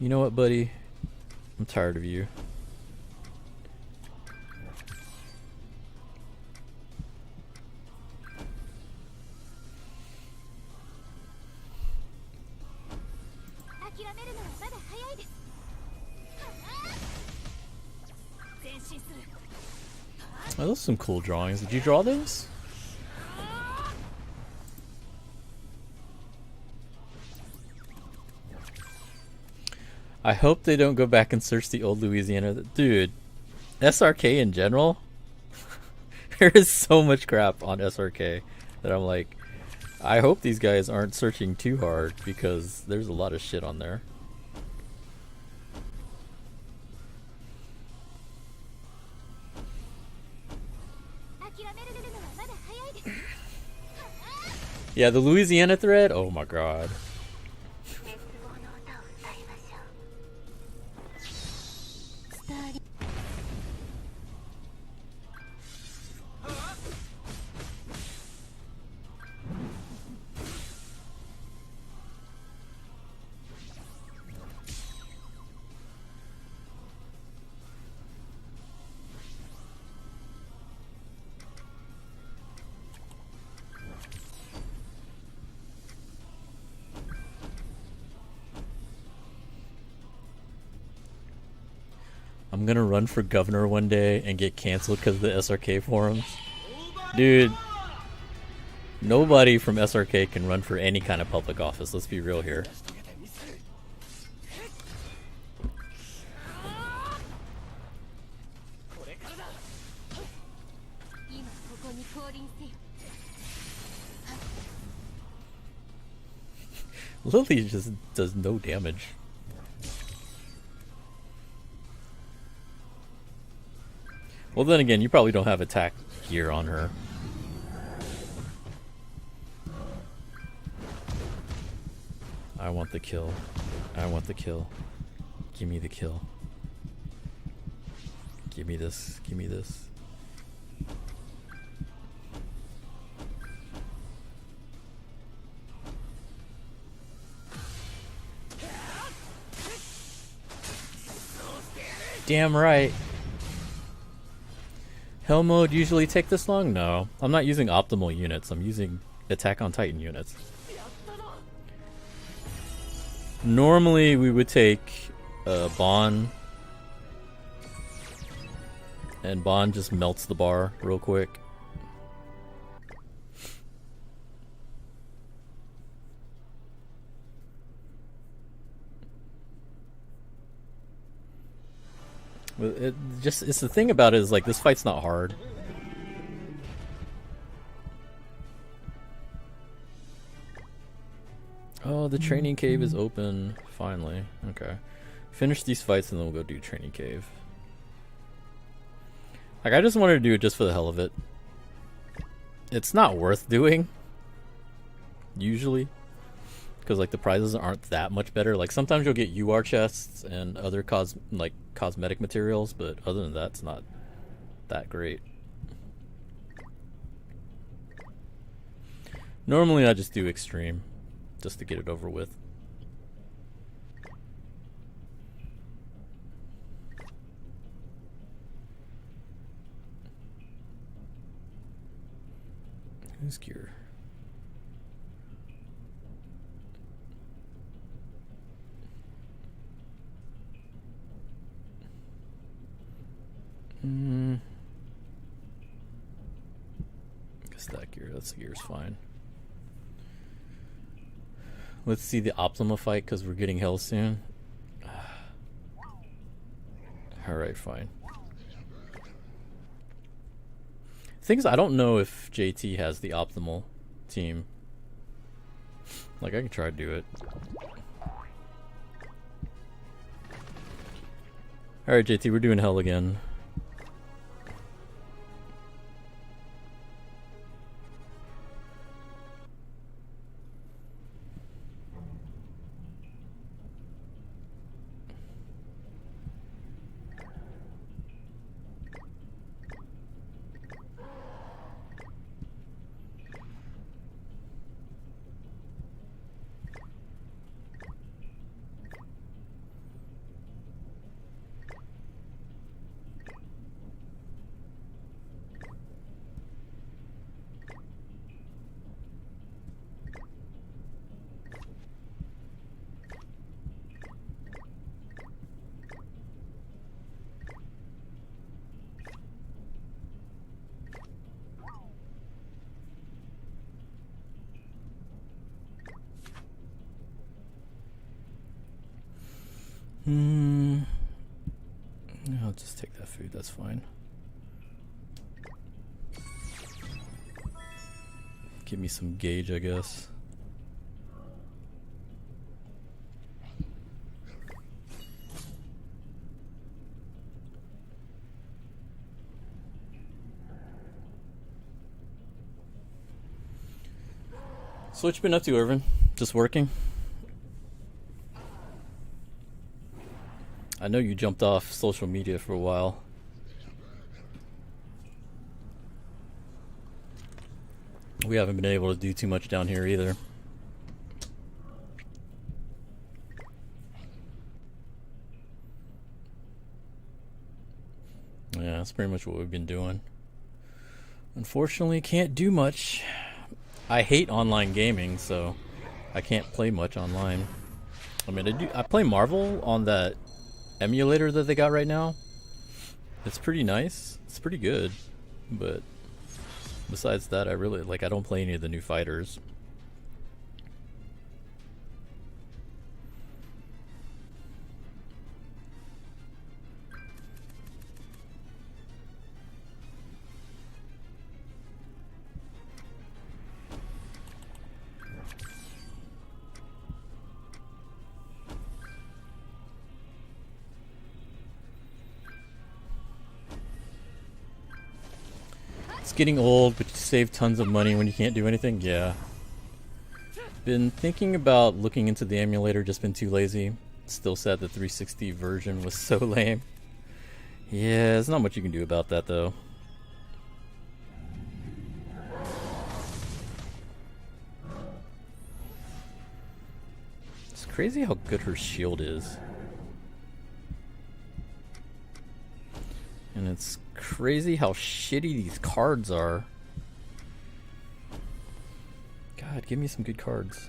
You know what, buddy? I'm tired of you. Oh, those are some cool drawings. Did you draw those? I hope they don't go back and search the old Louisiana. Dude, SRK in general? There is so much crap on SRK that I'm like, I hope these guys aren't searching too hard because there's a lot of shit on there. Yeah, the Louisiana thread? Oh my god. I'm gonna run for governor one day and get canceled because of the SRK forums. Dude, nobody from SRK can run for any kind of public office, let's be real here. Lily just does no damage. Well, then again, you probably don't have attack gear on her. I want the kill. I want the kill. Give me the kill. Give me this. Give me this. Damn right. Hell mode usually take this long? No. I'm not using optimal units. I'm using Attack on Titan units. Normally we would take Bond. And Bond just melts the bar real quick. It's the thing about it is like this fight's not hard. Oh, the training cave is open finally. Okay, finish these fights and then we'll go do training cave. Like I just wanted to do it just for the hell of it. It's not worth doing usually because like the prizes aren't that much better. Like sometimes you'll get UR chests and other cosmetic materials, but other than that, it's not that great. Normally I just do extreme just to get it over with. Who's gear? Guess that gear, that's the gear's fine. Let's see the Optima fight because we're getting hell soon. Alright, fine. Things I don't know if JT has the optimal team. Like I can try to do it. Alright, JT, we're doing hell again. I'll just take that food, that's fine. Give me some gauge, I guess. So what you been up to, Irvin? Just working? I know you jumped off social media for a while. We haven't been able to do too much down here either. Yeah, that's pretty much what we've been doing. Unfortunately, can't do much. I hate online gaming, so I can't play much online. I mean, I play Marvel on that emulator that they got right now. It's pretty nice. It's pretty good. But besides that, I don't play any of the new fighters. It's getting old, but you save tons of money when you can't do anything. Yeah. Been thinking about looking into the emulator, just been too lazy. Still sad the 360 version was so lame. Yeah, there's not much you can do about that though. It's crazy how good her shield is. And it's crazy how shitty these cards are. God, give me some good cards.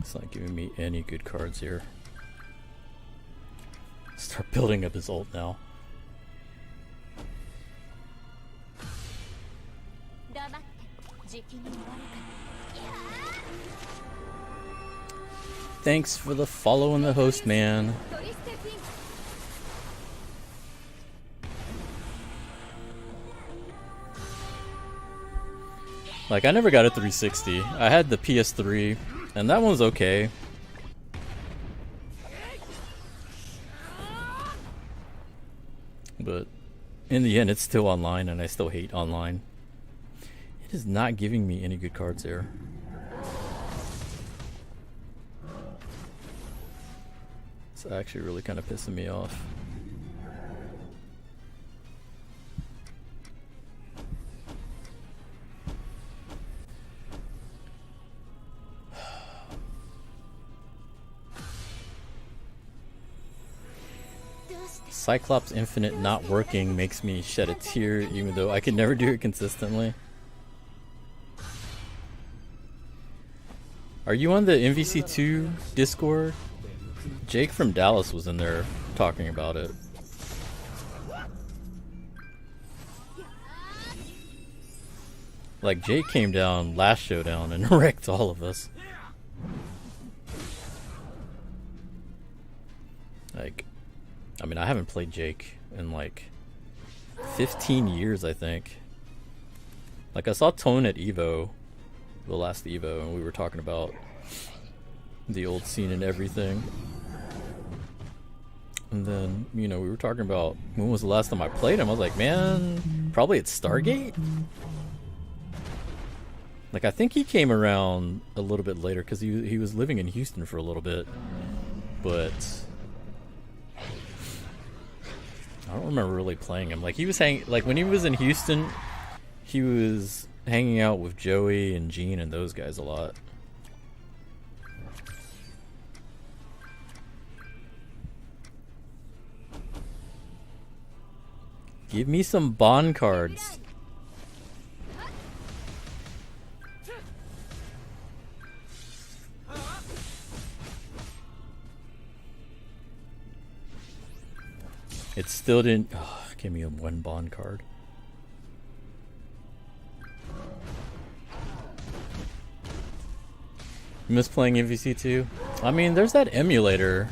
It's not giving me any good cards here. Start building up his ult now. Thanks for the follow and the host, man. Like, I never got a 360. I had the PS3, and that one's okay. But in the end, it's still online, and I still hate online. It is not giving me any good cards here. It's actually really kind of pissing me off. Cyclops Infinite not working makes me shed a tear, even though I could never do it consistently. Are you on the MVC2 Discord? Jake from Dallas was in there talking about it. Like, Jake came down last showdown and wrecked all of us. Like, I mean, I haven't played Jake in like 15 years, I think. Like, I saw Tone at EVO, the last EVO, and we were talking about the old scene and everything. And then, you know, we were talking about when was the last time I played him. I was like, man, probably at Stargate? Like, I think he came around a little bit later because he was living in Houston for a little bit. But I don't remember really playing him. Like, he was like, when he was in Houston, he was hanging out with Joey and Gene and those guys a lot. Give me some bond cards. It still didn't. Oh, give me a one bond card. You miss playing MVC2? I mean, there's that emulator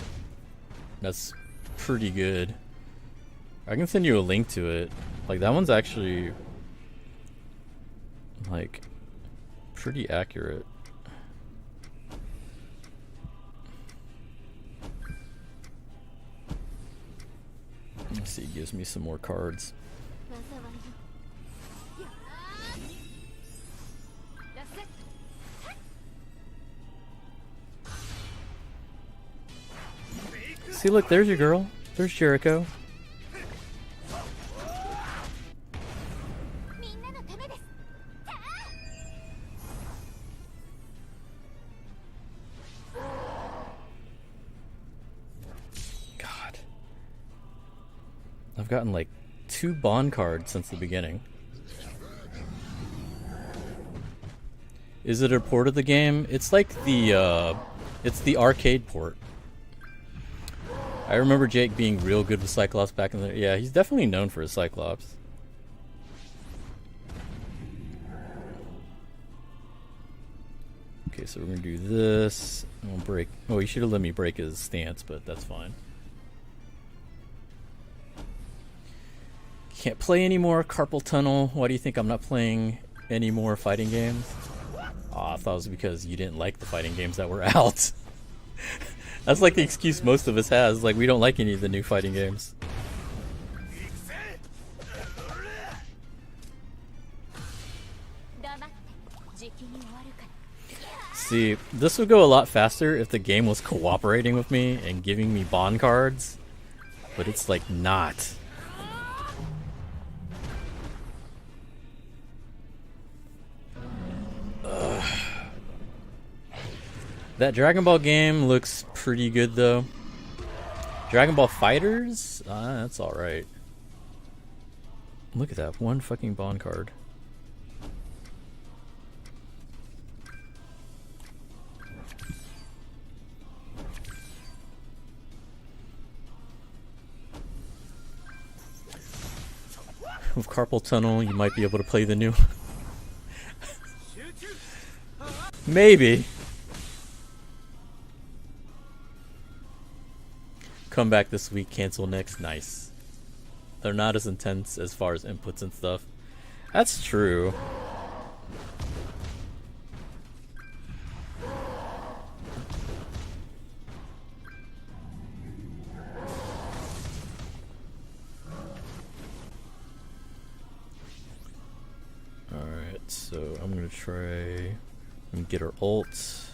that's pretty good. I can send you a link to it. Like, that one's actually like pretty accurate. Let's see, it gives me some more cards. See, look, there's your girl. There's Jericho. God. I've gotten like 2 bond cards since the beginning. Is it a port of the game? It's like it's the arcade port. I remember Jake being real good with Cyclops back in the... Yeah, he's definitely known for his Cyclops. Okay, so we're gonna do this. We'll break... Oh, he should have let me break his stance, but that's fine. Can't play anymore Carpal Tunnel. Why do you think I'm not playing any more fighting games? Oh, I thought it was because you didn't like the fighting games that were out. That's like the excuse most of us has. Like, we don't like any of the new fighting games. See, this would go a lot faster if the game was cooperating with me and giving me bond cards. But it's like not. That Dragon Ball game looks pretty good though. Dragon Ball Fighters? That's alright. Look at that, 1 fucking bond card. With Carpal Tunnel, you might be able to play the new. Maybe. Come back this week, cancel next. Nice. They're not as intense as far as inputs and stuff. That's true. Alright, so I'm gonna try and get our ult.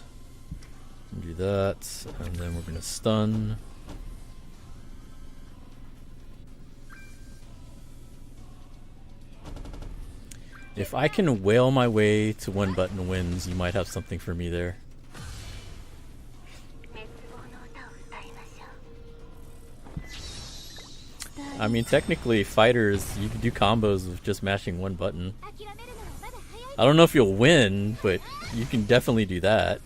And do that, and then we're gonna stun. If I can whale my way to 1 button wins, you might have something for me there. I mean, technically, fighters, you can do combos with just mashing 1 button. I don't know if you'll win, but you can definitely do that.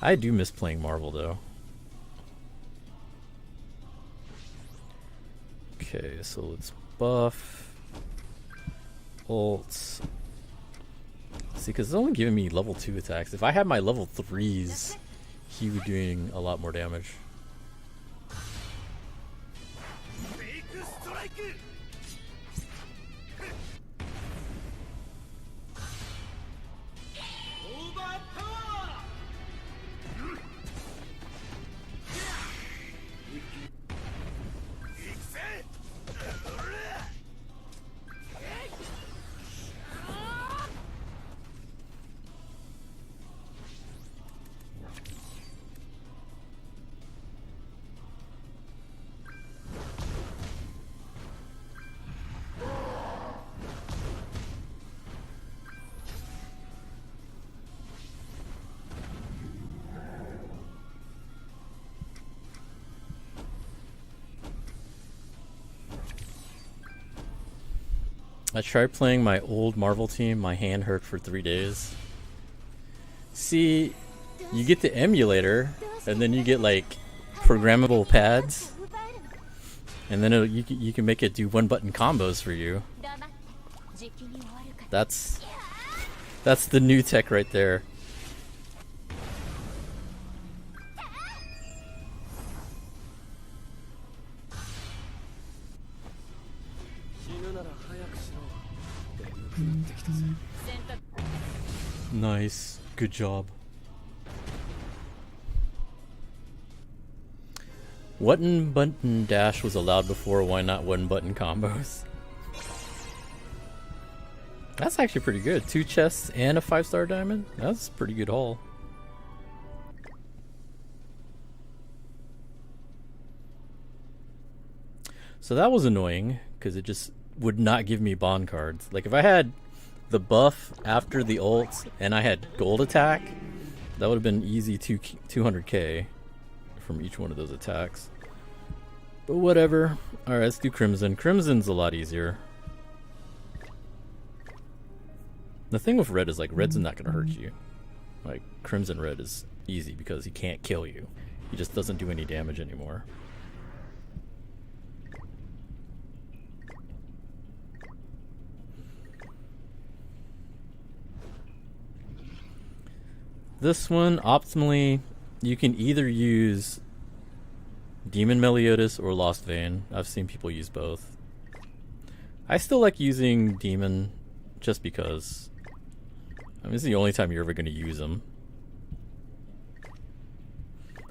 I do miss playing Marvel, though. Okay, so let's buff ults. See, because it's only giving me level 2 attacks. If I had my level 3s, he would be doing a lot more damage. I tried playing my old Marvel team. My hand hurt for 3 days. See, you get the emulator, and then you get like programmable pads, and then you can make it do one-button combos for you. That's the new tech right there. Nice. Good job. One button dash was allowed before, why not one button combos? That's actually pretty good. 2 chests and a 5-star diamond? That's a pretty good haul. So that was annoying, because it just would not give me bond cards. Like if I had the buff after the ult and I had gold attack, that would have been easy 200k from each one of those attacks. But whatever. Alright, let's do Crimson. Crimson's a lot easier. The thing with red is like red's not gonna hurt you. Like Crimson Red is easy because he can't kill you. He just doesn't do any damage anymore. This one, optimally, you can either use Demon Meliodas or Lost Vein. I've seen people use both. I still like using Demon just because. I mean, it's the only time you're ever going to use them.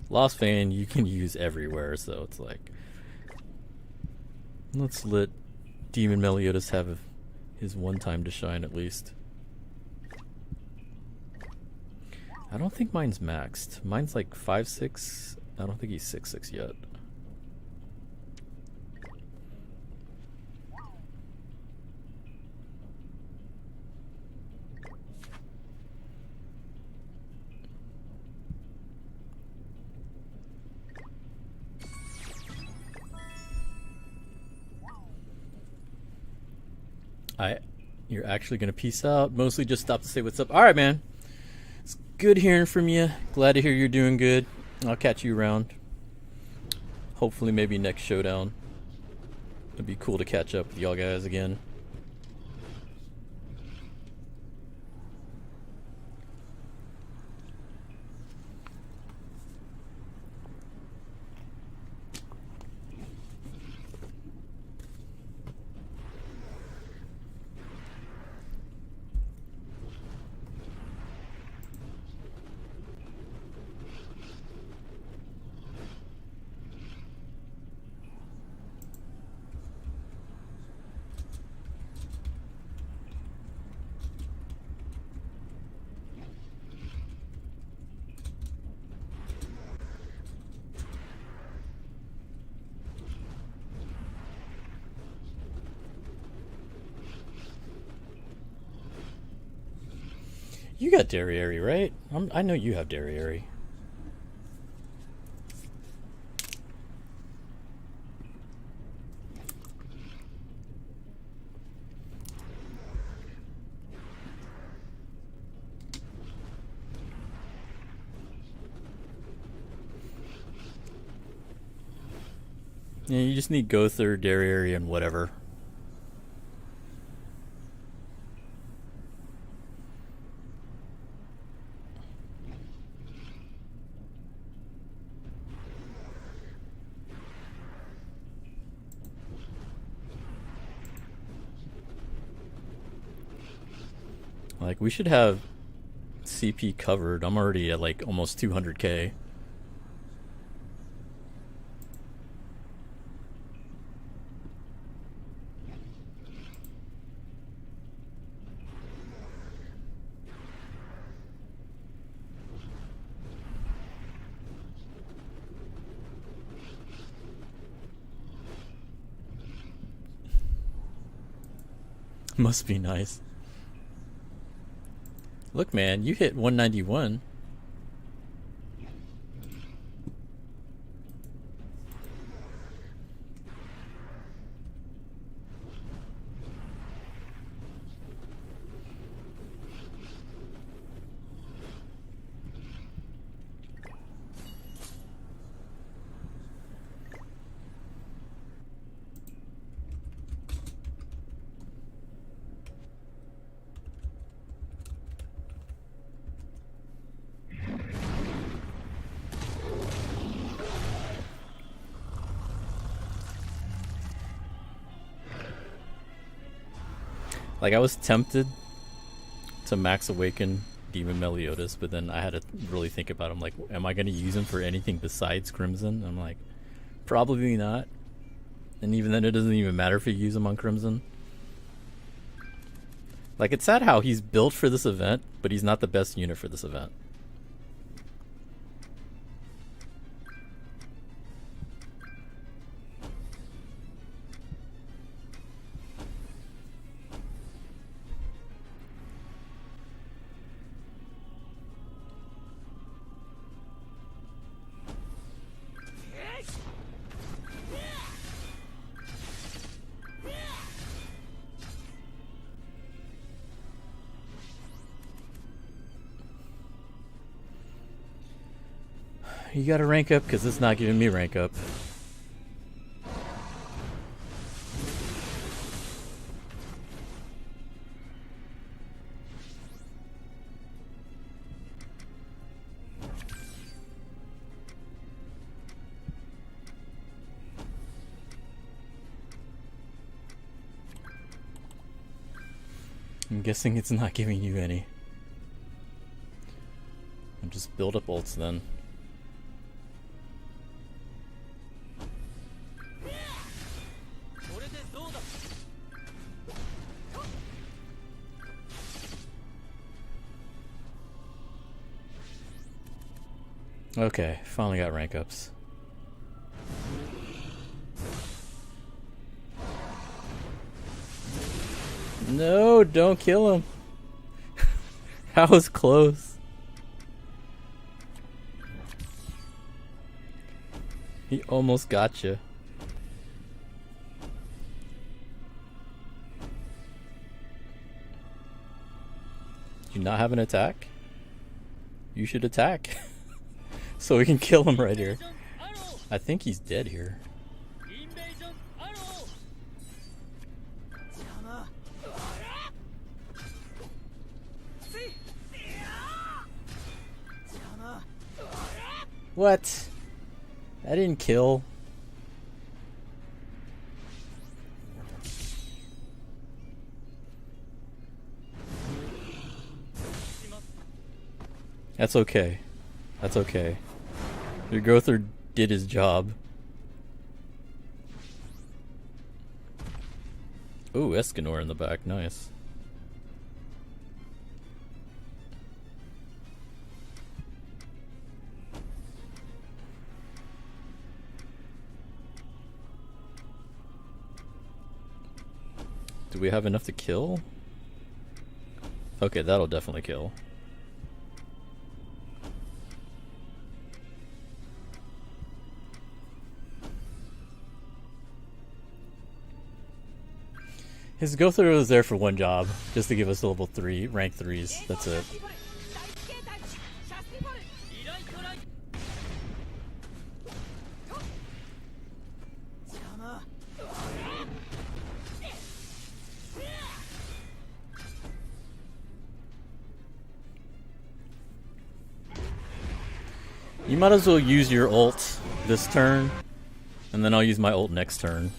Lost Vein you can use everywhere, so it's like, let's let Demon Meliodas have his one time to shine at least. I don't think mine's maxed. Mine's like 5-6. I don't think he's 6-6 yet. You're actually gonna peace out. Mostly just stop to say what's up. Alright, man. It's good hearing from you. Glad to hear you're doing good. I'll catch you around. Hopefully maybe next showdown. It'd be cool to catch up with y'all guys again. You got Derriere, right? I know you have Derriere. Yeah, you just need Gother, Derriere, and whatever. Like, we should have CP covered. I'm already at like almost 200k. Must be nice. Look, man, you hit 191. Like, I was tempted to max awaken Demon Meliodas, but then I had to really think about him. Like, am I going to use him for anything besides Crimson? I'm like, probably not. And even then, it doesn't even matter if you use him on Crimson. Like, it's sad how he's built for this event, but he's not the best unit for this event. You gotta rank up because it's not giving me rank up. I'm guessing it's not giving you any. I'll just build up ults then. Okay, finally got rank ups. No, don't kill him. That was close. He almost got you. Do you not have an attack? You should attack. So we can kill him right here. I think he's dead here. What? I didn't kill. That's okay. That's okay. Your Gother did his job. Ooh, Escanor in the back. Nice. Do we have enough to kill? Okay, that'll definitely kill. His Gother was there for one job, just to give us level 3, rank 3s. That's it. You might as well use your ult this turn, and then I'll use my ult next turn.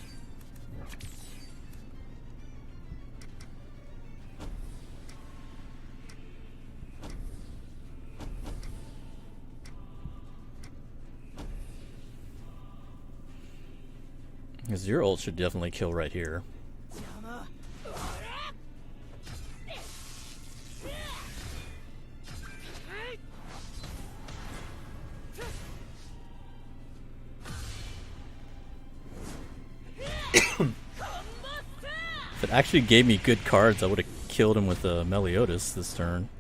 Because your ult should definitely kill right here. If it actually gave me good cards, I would have killed him with a Meliodas this turn.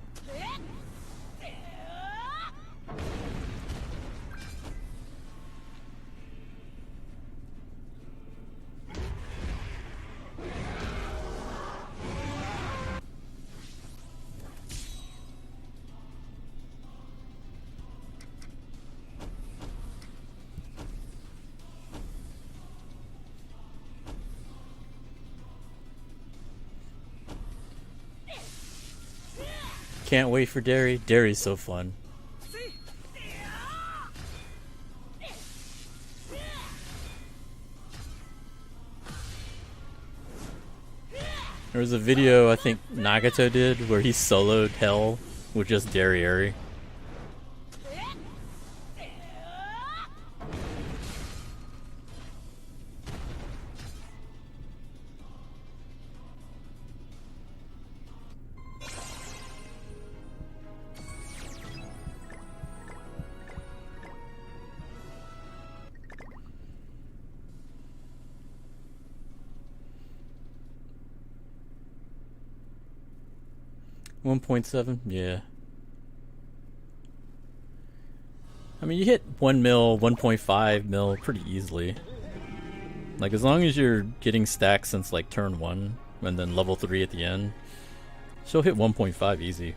Can't wait for Derry. Derry's so fun. There was a video I think Nagato did where he soloed Hell with just Derry. 1.7? Yeah. I mean, you hit 1 mil, 1.5 mil pretty easily. Like, as long as you're getting stacks since, like, turn 1, and then level 3 at the end, she'll hit 1.5 easy.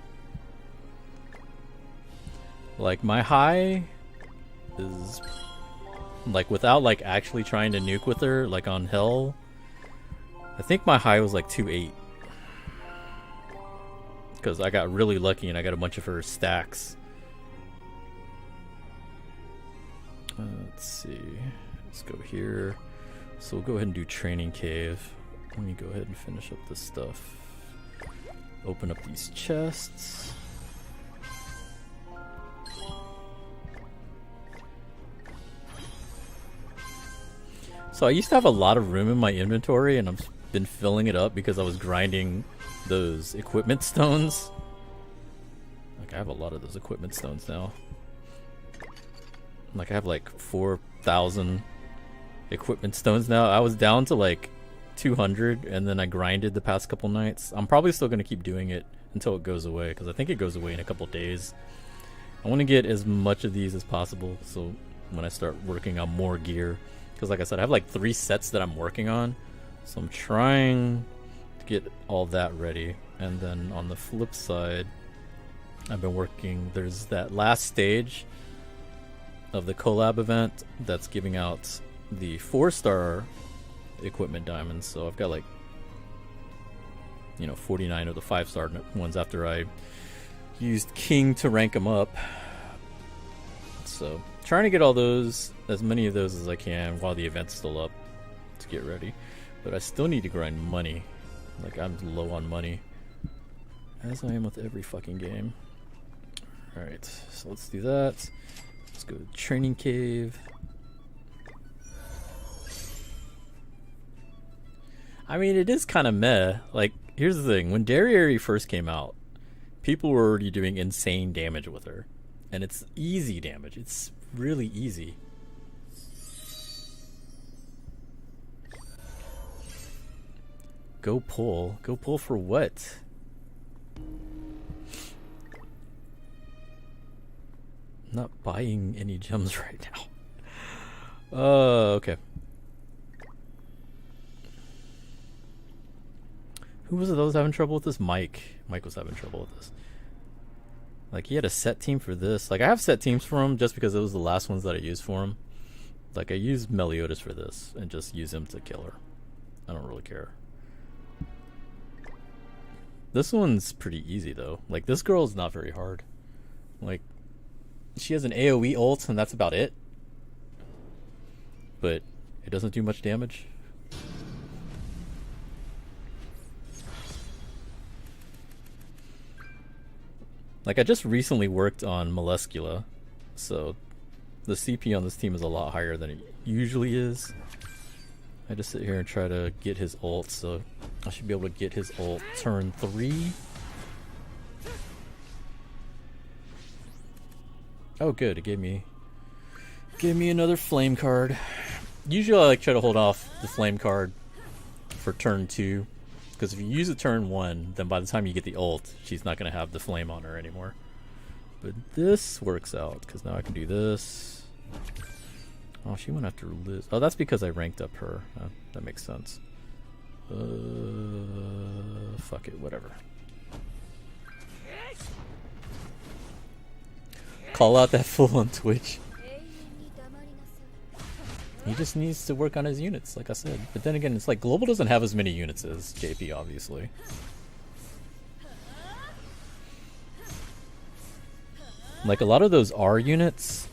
Like, my high is, like, without, like, actually trying to nuke with her, like, on Hell, I think my high was, like, 2.8. Because I got really lucky and I got a bunch of her stacks. Let's see. Let's go here. So we'll go ahead and do Training Cave. Let me go ahead and finish up this stuff. Open up these chests. So I used to have a lot of room in my inventory and I've been filling it up because I was grinding those equipment stones. Like, I have a lot of those equipment stones now. Like, I have like 4,000 equipment stones now. I was down to like 200 and then I grinded the past couple nights. I'm probably still going to keep doing it until it goes away because I think it goes away in a couple days. I want to get as much of these as possible so when I start working on more gear, because like I said, I have like 3 sets that I'm working on, so I'm trying to get all that ready. And then on the flip side, I've been working, there's that last stage of the collab event that's giving out the 4-star equipment diamonds. So I've got like, you know, 49 of the 5-star ones after I used King to rank them up. So trying to get all those, as many of those as I can while the event's still up to get ready. But I still need to grind money. Like, I'm low on money, as I am with every fucking game. Alright, so let's do that. Let's go to Training Cave. I mean, it is kind of meh. Like, here's the thing. When Derry first came out, people were already doing insane damage with her. And it's easy damage. It's really easy. Go pull. Go pull for what? I'm not buying any gems right now. Okay. Who was it that was having trouble with this? Mike. Mike was having trouble with this. Like, he had a set team for this. Like, I have set teams for him just because it was the last ones that I used for him. Like, I used Meliodas for this and just use him to kill her. I don't really care. This one's pretty easy, though. Like, this girl's not very hard. Like, she has an AoE ult, and that's about it. But it doesn't do much damage. Like, I just recently worked on Moleskula, so the CP on this team is a lot higher than it usually is. I just sit here and try to get his ult, so I should be able to get his ult turn 3. Oh good, it gave me another flame card. Usually I like try to hold off the flame card for turn 2, because if you use it turn 1, then by the time you get the ult, she's not going to have the flame on her anymore. But this works out, because now I can do this. Oh, she went after Liz. Oh, that's because I ranked up her. That makes sense. Fuck it, whatever. Call out that fool on Twitch. He just needs to work on his units, like I said. But then again, it's like Global doesn't have as many units as JP, obviously. Like a lot of those R units,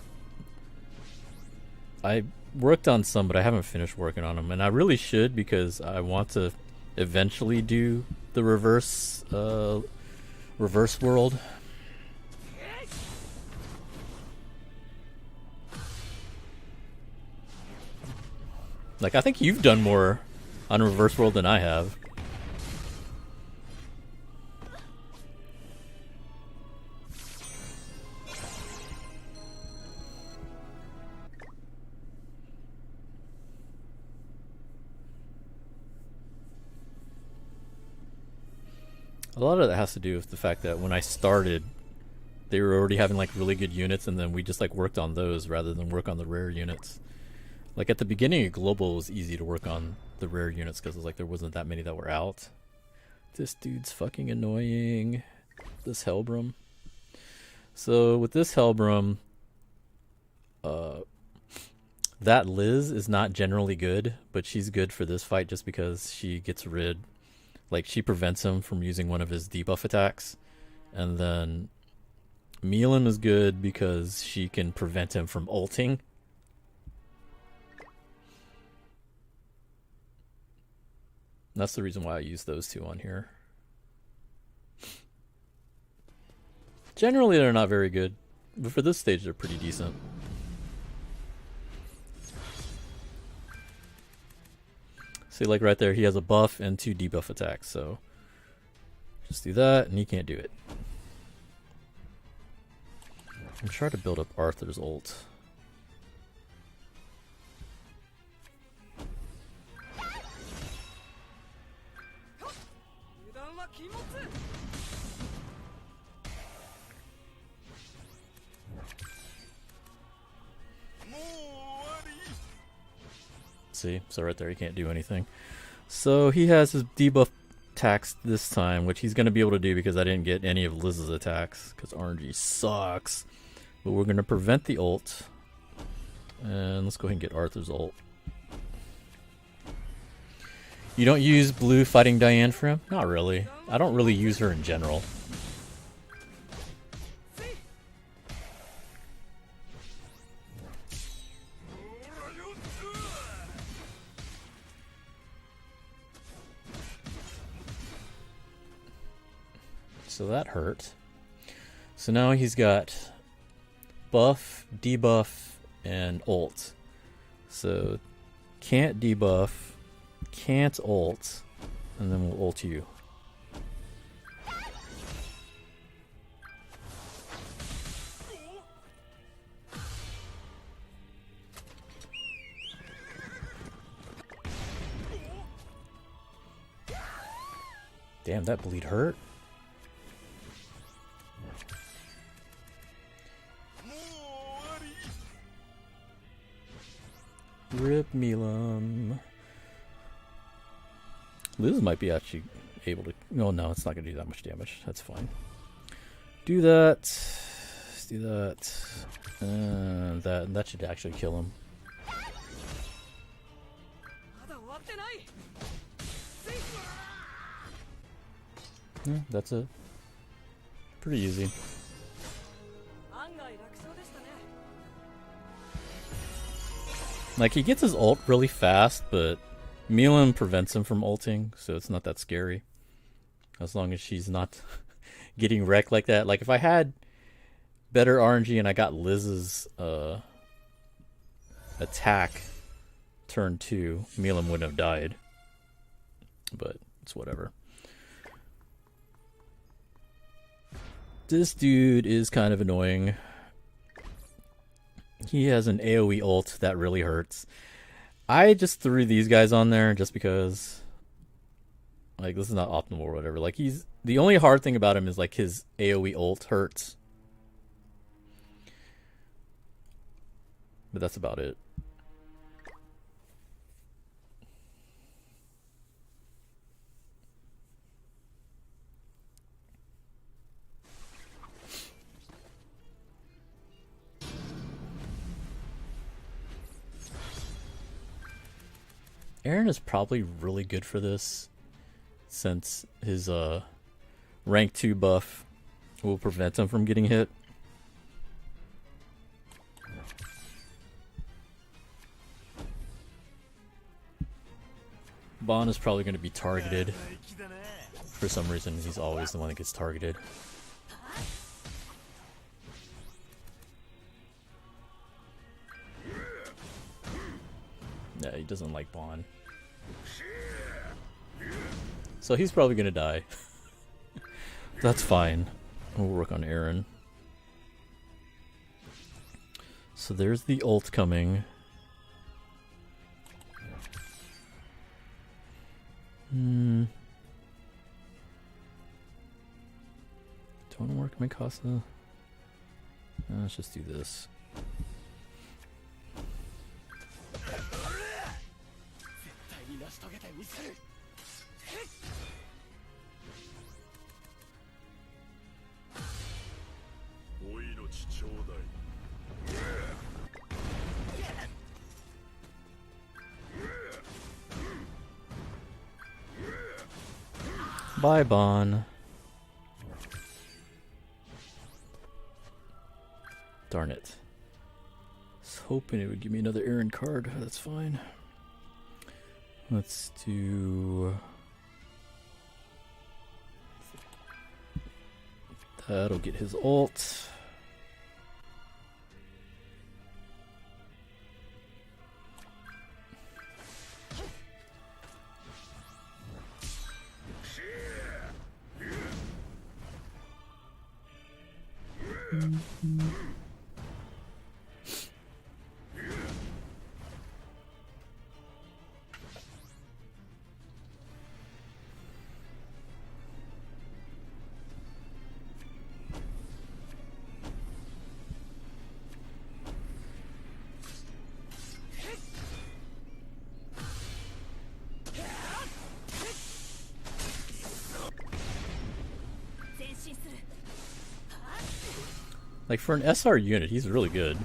I worked on some, but I haven't finished working on them, and I really should, because I want to eventually do the reverse world. Like, I think you've done more on reverse world than I have. A lot of that has to do with the fact that when I started, they were already having like really good units, and then we just like worked on those rather than work on the rare units. Like at the beginning of Global, it was easy to work on the rare units because like there wasn't that many that were out. This dude's fucking annoying. This Helbram. So with this Helbram, that Liz is not generally good, but she's good for this fight just because she gets rid, like she prevents him from using one of his debuff attacks. And then Milim is good because she can prevent him from ulting. That's the reason why I use those two on here. Generally, they're not very good, but for this stage, they're pretty decent. See, like right there, he has a buff and 2 debuff attacks, so just do that, and he can't do it. I'm trying to build up Arthur's ult. See, so right there he can't do anything. So he has his debuff attacks this time, which he's going to be able to do because I didn't get any of Liz's attacks, because RNG sucks. But we're going to prevent the ult. And let's go ahead and get Arthur's ult. You don't use blue fighting Diane for him? Not really. I don't really use her in general. So that hurt. So now he's got buff, debuff, and ult. So can't debuff, can't ult, and then we'll ult you. Damn, that bleed hurt. Rip Milim. Liz might be actually able to... Oh, no, it's not going to do that much damage. That's fine. Do that. Let's do that. And that should actually kill him. Yeah, that's it. Pretty easy. Like, he gets his ult really fast, but Milim prevents him from ulting, so it's not that scary. As long as she's not getting wrecked like that. Like, if I had better RNG and I got Liz's attack turn 2, Milim wouldn't have died. But it's whatever. This dude is kind of annoying. He has an AoE ult that really hurts. I just threw these guys on there just because, like, this is not optimal or whatever. Like, he's the only hard thing about him is like his AoE ult hurts, but that's about it. Aaron is probably really good for this, since his rank 2 buff will prevent him from getting hit. Bon is probably going to be targeted. For some reason, he's always the one that gets targeted. Yeah, he doesn't like Bon. So he's probably gonna die. That's fine. We'll work on Aaron. So there's the ult coming. Do I want to work Mikasa? Let's just do this. Bye, Bon. Darn it. I was hoping it would give me another Aaron card. That's fine. Let's do... That'll get his ult. Like, for an SR unit, he's really good.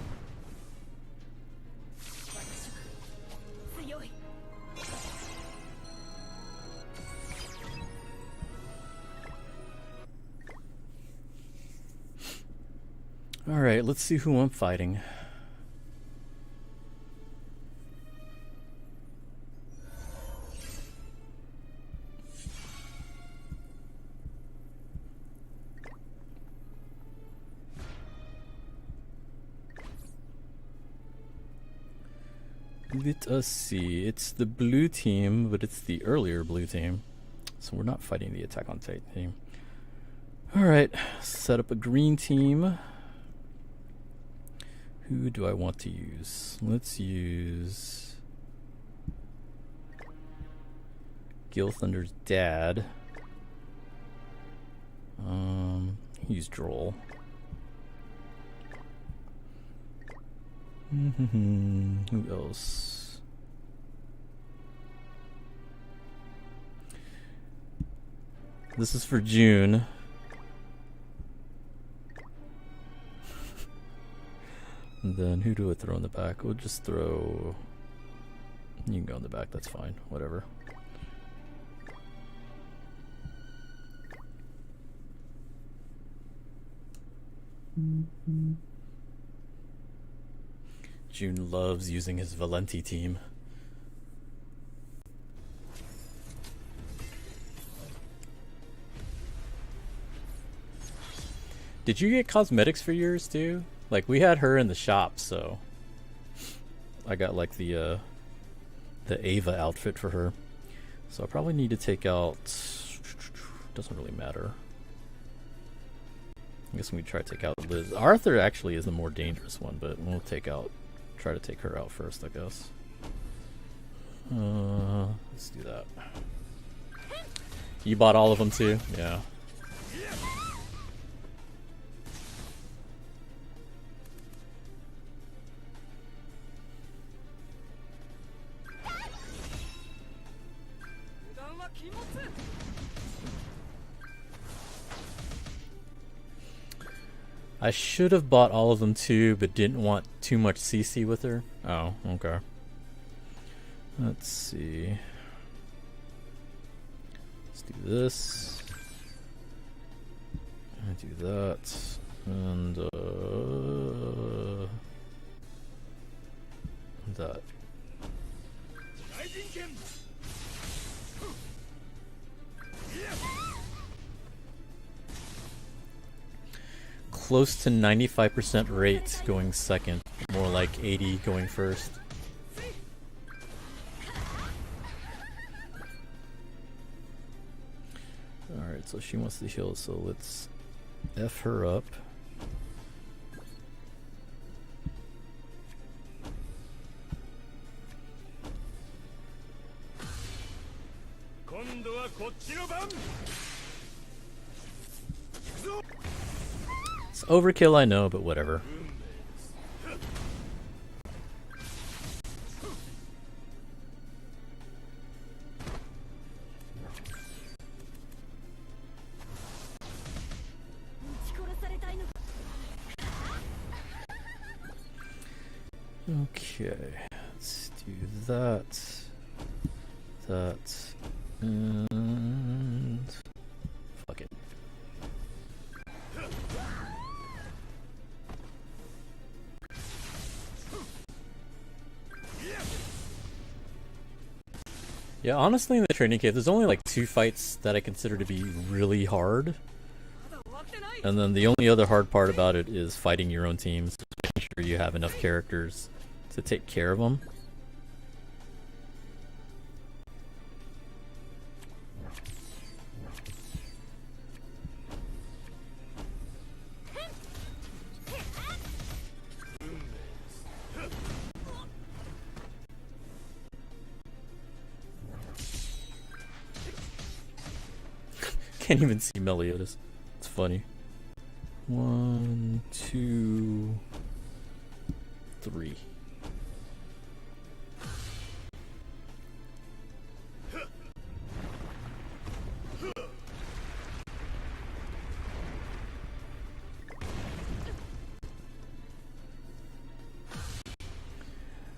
Alright, let's see who I'm fighting. Let us see. It's the blue team, but it's the earlier blue team. So we're not fighting the Attack on Titan team. Alright, set up a green team. Who do I want to use? Let's use Gil Thunder's dad. Use Droll. Who else? This is for June. And then who do I throw in the back? We'll just throw... You can go in the back, that's fine. Whatever. June loves using his Valenti team. Did you get cosmetics for yours too? Like, we had her in the shop, so I got like the Ava outfit for her. So I probably need to take out, doesn't really matter. I guess we try to take out Liz. Arthur actually is the more dangerous one, but we'll try to take her out first, I guess. Let's do that. You bought all of them too? Yeah. I should have bought all of them too, but didn't want too much CC with her. Oh, okay. Let's see. Let's do this. And do that. And that. Close to 95% rate going second, more like 80 going first. Alright, so she wants to heal, so let's F her up. It's overkill, I know, but whatever. Okay, let's do that, and fuck it. Yeah, honestly, in the training cave, there's only like 2 fights that I consider to be really hard. And then the only other hard part about it is fighting your own teams, making sure you have enough characters to take care of them. Can't even see Meliodas. It's funny. 1, 2, 3.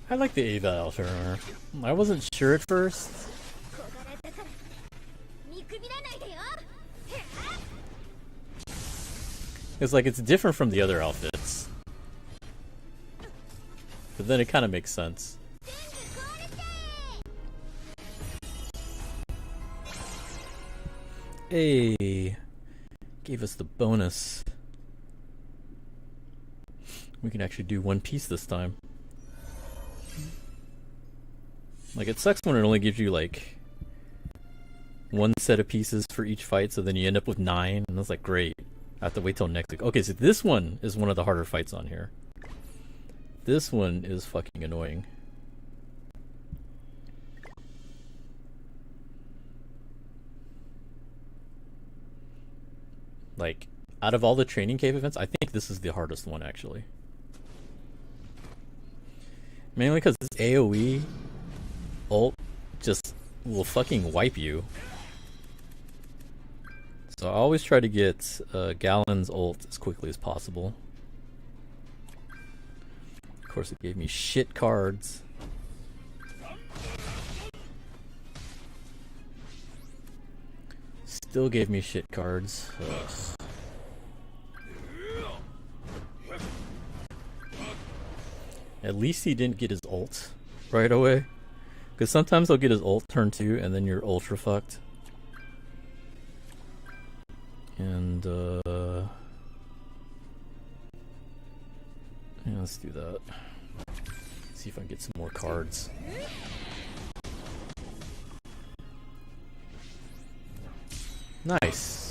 I like the Ava outfit. I wasn't sure at first. It's like, it's different from the other outfits. But then it kind of makes sense. Hey, gave us the bonus. We can actually do one piece this time. Like, it sucks when it only gives you like 1 set of pieces for each fight, so then you end up with 9, and that's like, great. I have to wait till next week. Okay, so this one is one of the harder fights on here. This one is fucking annoying. Like, out of all the training cave events, I think this is the hardest one, actually. Mainly because this AoE ult just will fucking wipe you. So I always try to get Galen's ult as quickly as possible. Of course, it gave me shit cards. Still gave me shit cards. Ugh. At least he didn't get his ult right away. Because sometimes he'll get his ult turn 2 and then you're ultra fucked. And, yeah, let's do that. See if I can get some more cards. Nice.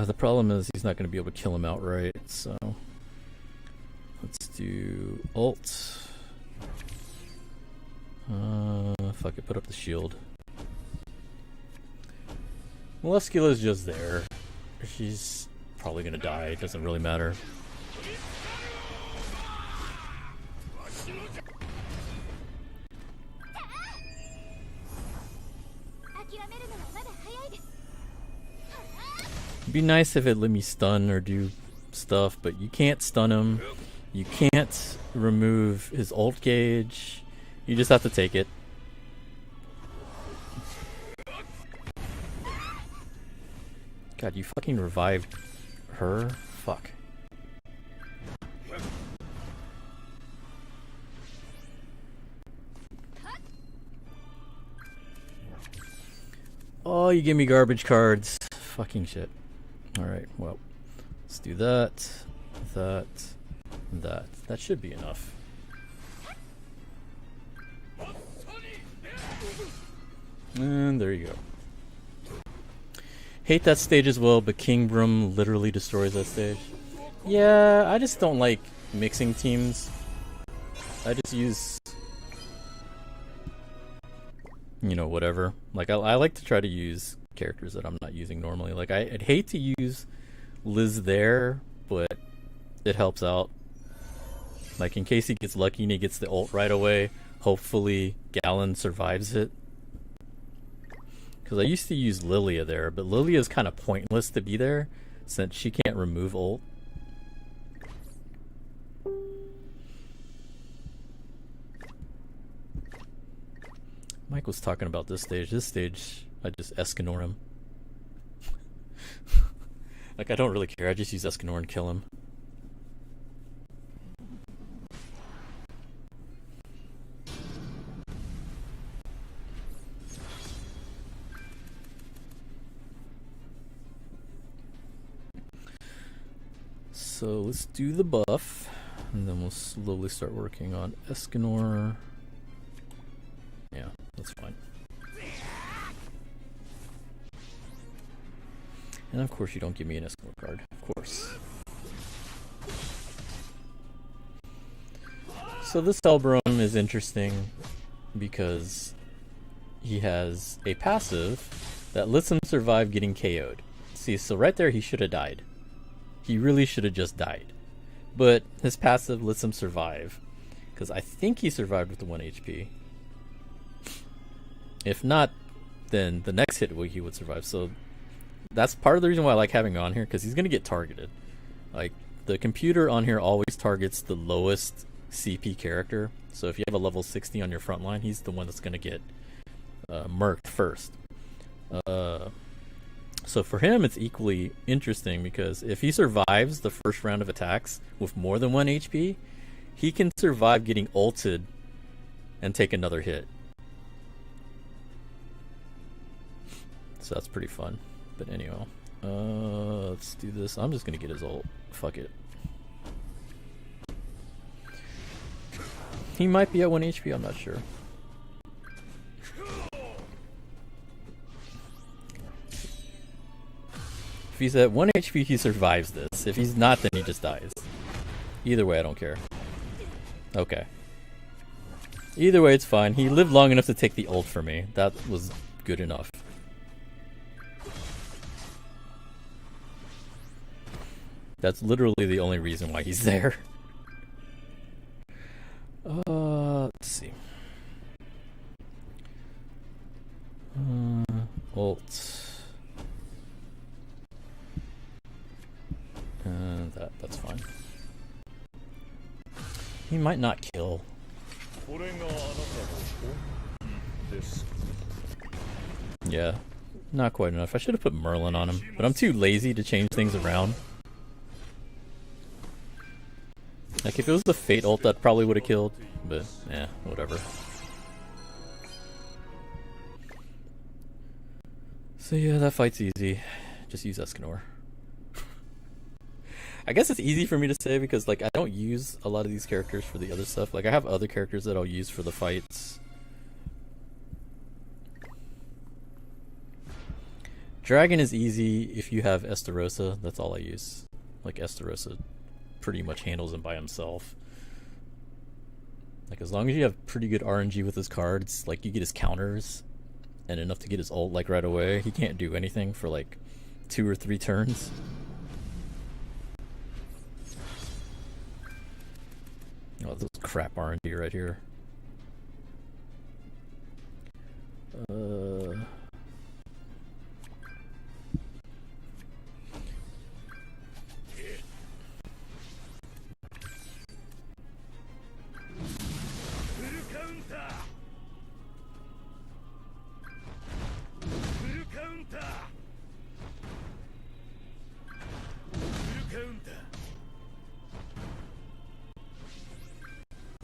The problem is he's not going to be able to kill him outright, so let's do ult. Fuck it, put up the shield. Moleskula's just there. She's probably going to die, it doesn't really matter. It'd be nice if it let me stun or do stuff, but you can't stun him. You can't remove his ult gauge. You just have to take it. God, you fucking revived her? Fuck. Oh, you give me garbage cards. Fucking shit. Alright, well, let's do that, that, and that. That should be enough. And there you go. Hate that stage as well, but King Brum literally destroys that stage. Yeah, I just don't like mixing teams. I just use, you know, whatever. Like, I like to try to use characters that I'm not using normally. Like, I'd hate to use Liz there, but it helps out. Like, in case he gets lucky and he gets the ult right away, hopefully Galen survives it. Because I used to use Lilia there, but Lilia is kind of pointless to be there since she can't remove ult. Mike was talking about this stage. This stage, I just Escanor him. Like, I don't really care. I just use Escanor and kill him. So let's do the buff, and then we'll slowly start working on Escanor. Yeah, that's fine. And of course you don't give me an Escanor card, of course. So this Elbrum is interesting because he has a passive that lets him survive getting KO'd. See, so right there he should have died. He really should have just died. But his passive lets him survive. Because I think he survived with the 1 HP. If not, then the next hit he would survive. So that's part of the reason why I like having him on here, because he's going to get targeted. Like, the computer on here always targets the lowest CP character. So if you have a level 60 on your front line, he's the one that's going to get murked first. So for him, it's equally interesting because if he survives the first round of attacks with more than 1 HP, he can survive getting ulted and take another hit. So that's pretty fun. But anyway, let's do this. I'm just going to get his ult. Fuck it. He might be at 1 HP, I'm not sure. If he's at 1 HP, he survives this. If he's not, then he just dies. Either way, I don't care. Okay. Either way, it's fine. He lived long enough to take the ult for me. That was good enough. That's literally the only reason why he's there. Let's see. Ult. That's fine. He might not kill. Yeah, not quite enough. I should have put Merlin on him, but I'm too lazy to change things around. Like, if it was the Fate ult, that probably would have killed, but yeah, whatever. So yeah, that fight's easy. Just use Escanor. I guess it's easy for me to say because, like, I don't use a lot of these characters for the other stuff. Like, I have other characters that I'll use for the fights. Dragon is easy if you have Estarossa. That's all I use. Like, Estarossa pretty much handles him by himself. Like, as long as you have pretty good RNG with his cards, like, you get his counters and enough to get his ult, like, right away. He can't do anything for, like, 2 or 3 turns. Oh, this is crap RNG right here.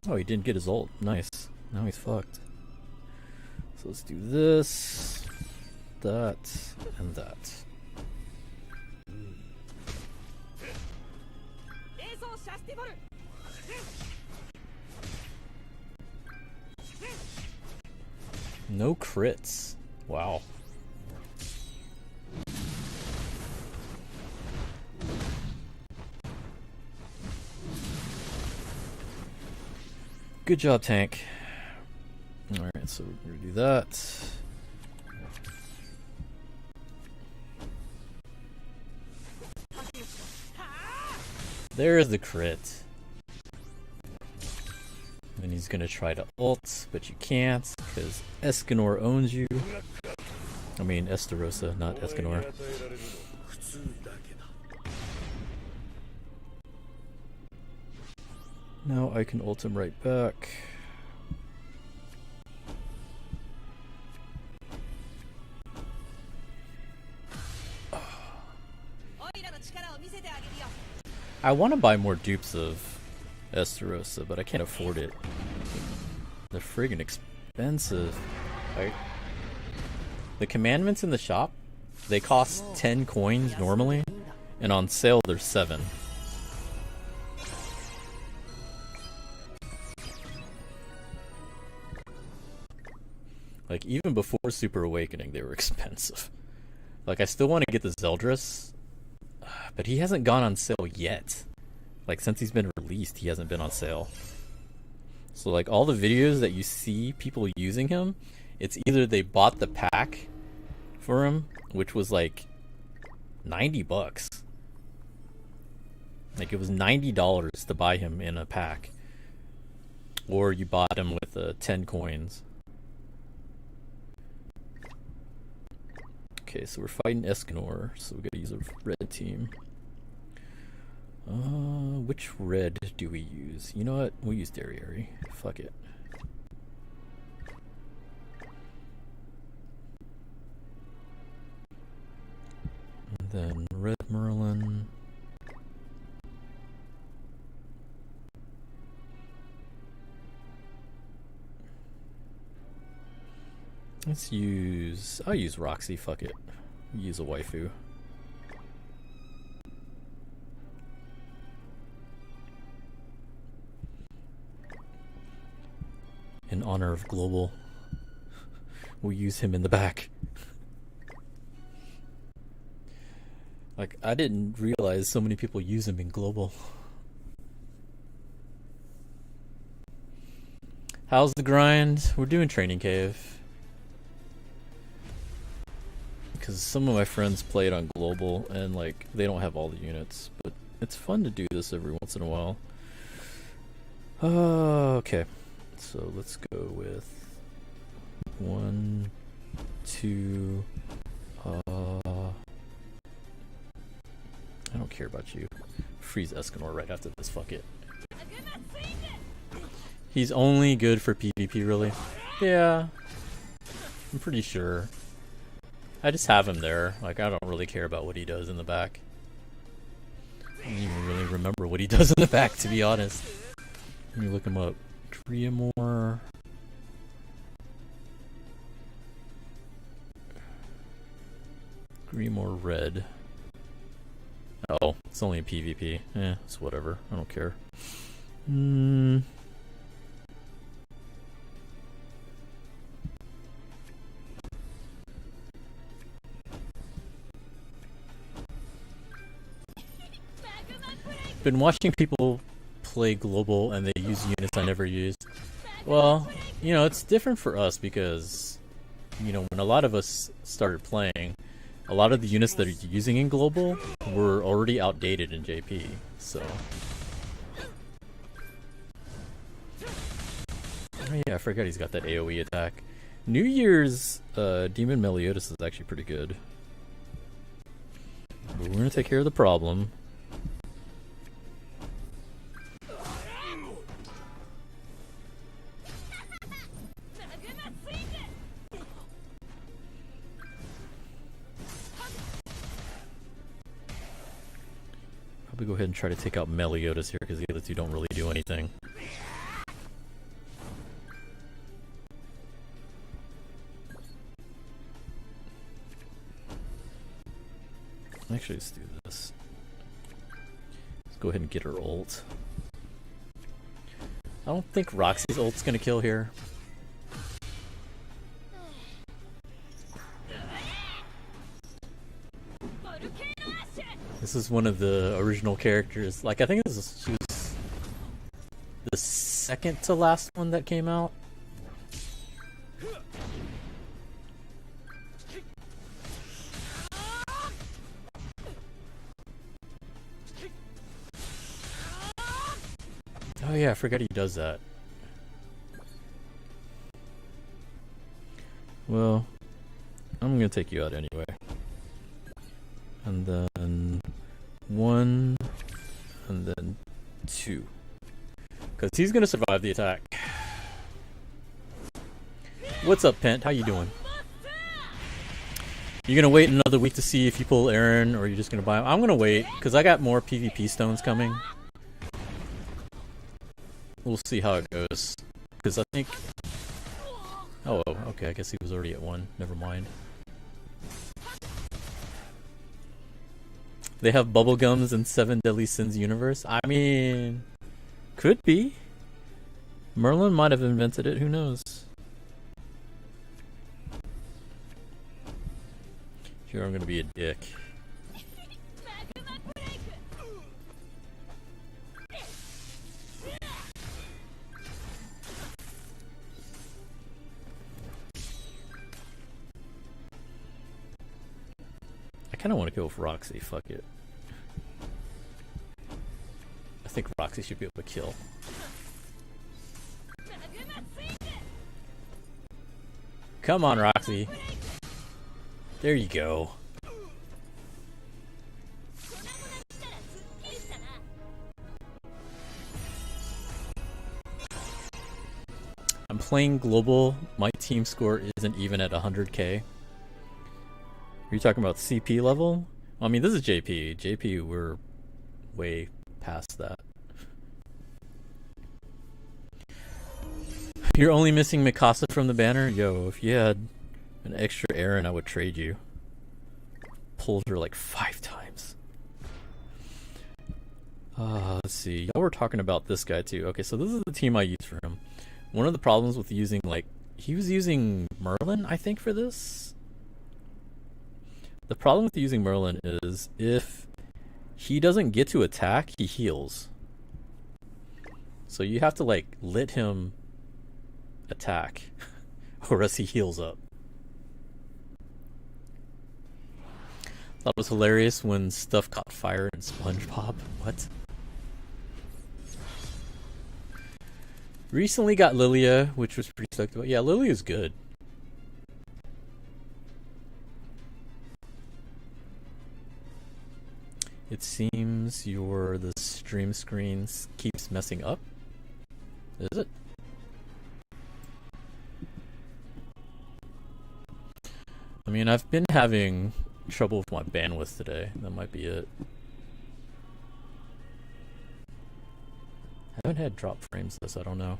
Oh, he didn't get his ult. Nice. Now he's fucked. So let's do this, that, and that. No crits. Wow. Good job, tank. Alright, so we're gonna do that. There's the crit. And he's gonna try to ult, but you can't, because Escanor owns you. I mean, Estarossa, not Escanor. Now I can ult him right back. I want to buy more dupes of Estarossa, but I can't afford it. They're friggin' expensive. Right? The commandments in the shop, they cost 10 coins normally, and on sale they're 7. Like, even before Super Awakening, they were expensive. Like, I still want to get the Zeldris, but he hasn't gone on sale yet. Like, since he's been released, he hasn't been on sale. So, like, all the videos that you see people using him, it's either they bought the pack for him, which was like $90. Like, it was $90 to buy him in a pack. Or you bought him with 10 coins. Okay, so we're fighting Escanor, so we gotta use a red team. Which red do we use? You know what? We'll use Darieri. Fuck it. And then red Merlin. Let's use... I'll use Roxy, fuck it. Use a waifu. In honor of Global, we'll use him in the back. Like, I didn't realize so many people use him in Global. How's the grind? We're doing Training Cave. Because some of my friends play it on Global, and, like, they don't have all the units. But it's fun to do this every once in a while. Okay. So let's go with 1, 2, I don't care about you. Freeze Escanor right after this, fuck it. He's only good for PvP, really? Yeah. I'm pretty sure. I just have him there. Like, I don't really care about what he does in the back. I don't even really remember what he does in the back, to be honest. Let me look him up. Triamore. Grimoire Red. Oh, it's only a PvP. It's whatever. I don't care. Been watching people play global and they use units I never used. Well, you know, it's different for us because, you know, when a lot of us started playing, a lot of the units that are using in global were already outdated in JP, so. Oh yeah, I forgot he's got that AoE attack. New Year's Demon Meliodas is actually pretty good. But we're gonna take care of the problem. Probably go ahead and try to take out Meliodas here because the other two don't really do anything. Actually, let's do this. Let's go ahead and get her ult. I don't think Roxy's ult's gonna kill here. This is one of the original characters. Like, I think she was the second to last one that came out. Oh yeah, I forgot he does that. Well, I'm gonna take you out anyway. And then 1, and then 2. Because he's gonna survive the attack. What's up, Pent? How you doing? You gonna wait another week to see if you pull Aaron, or are you just gonna buy him? I'm gonna wait, because I got more PvP stones coming. We'll see how it goes. Because I think... Oh, okay, I guess he was already at 1. Never mind. They have bubblegums in 7 Deadly Sins universe? I mean... Could be. Merlin might have invented it, who knows? Here I'm gonna be a dick. I kinda wanna go with Roxy, fuck it. I think Roxy should be able to kill. Come on, Roxy. There you go. I'm playing global. My team score isn't even at 100k. Are you talking about CP level? I mean, this is JP. JP, we're way past that. You're only missing Mikasa from the banner? Yo, if you had an extra Aaron, I would trade you. Pulled her like 5 times. Let's see. Y'all were talking about this guy too. Okay, so this is the team I use for him. One of the problems with using, like, he was using Merlin, I think, for this. The problem with using Merlin is if he doesn't get to attack, he heals. So you have to, like, let him attack or else he heals up. Thought it was hilarious when stuff caught fire in SpongeBob. What? Recently got Lilia, which was pretty stoked about. Yeah, Lilia's good. It seems the stream screen keeps messing up. Is it? I mean, I've been having trouble with my bandwidth today. That might be it. I haven't had drop frames though, so I don't know.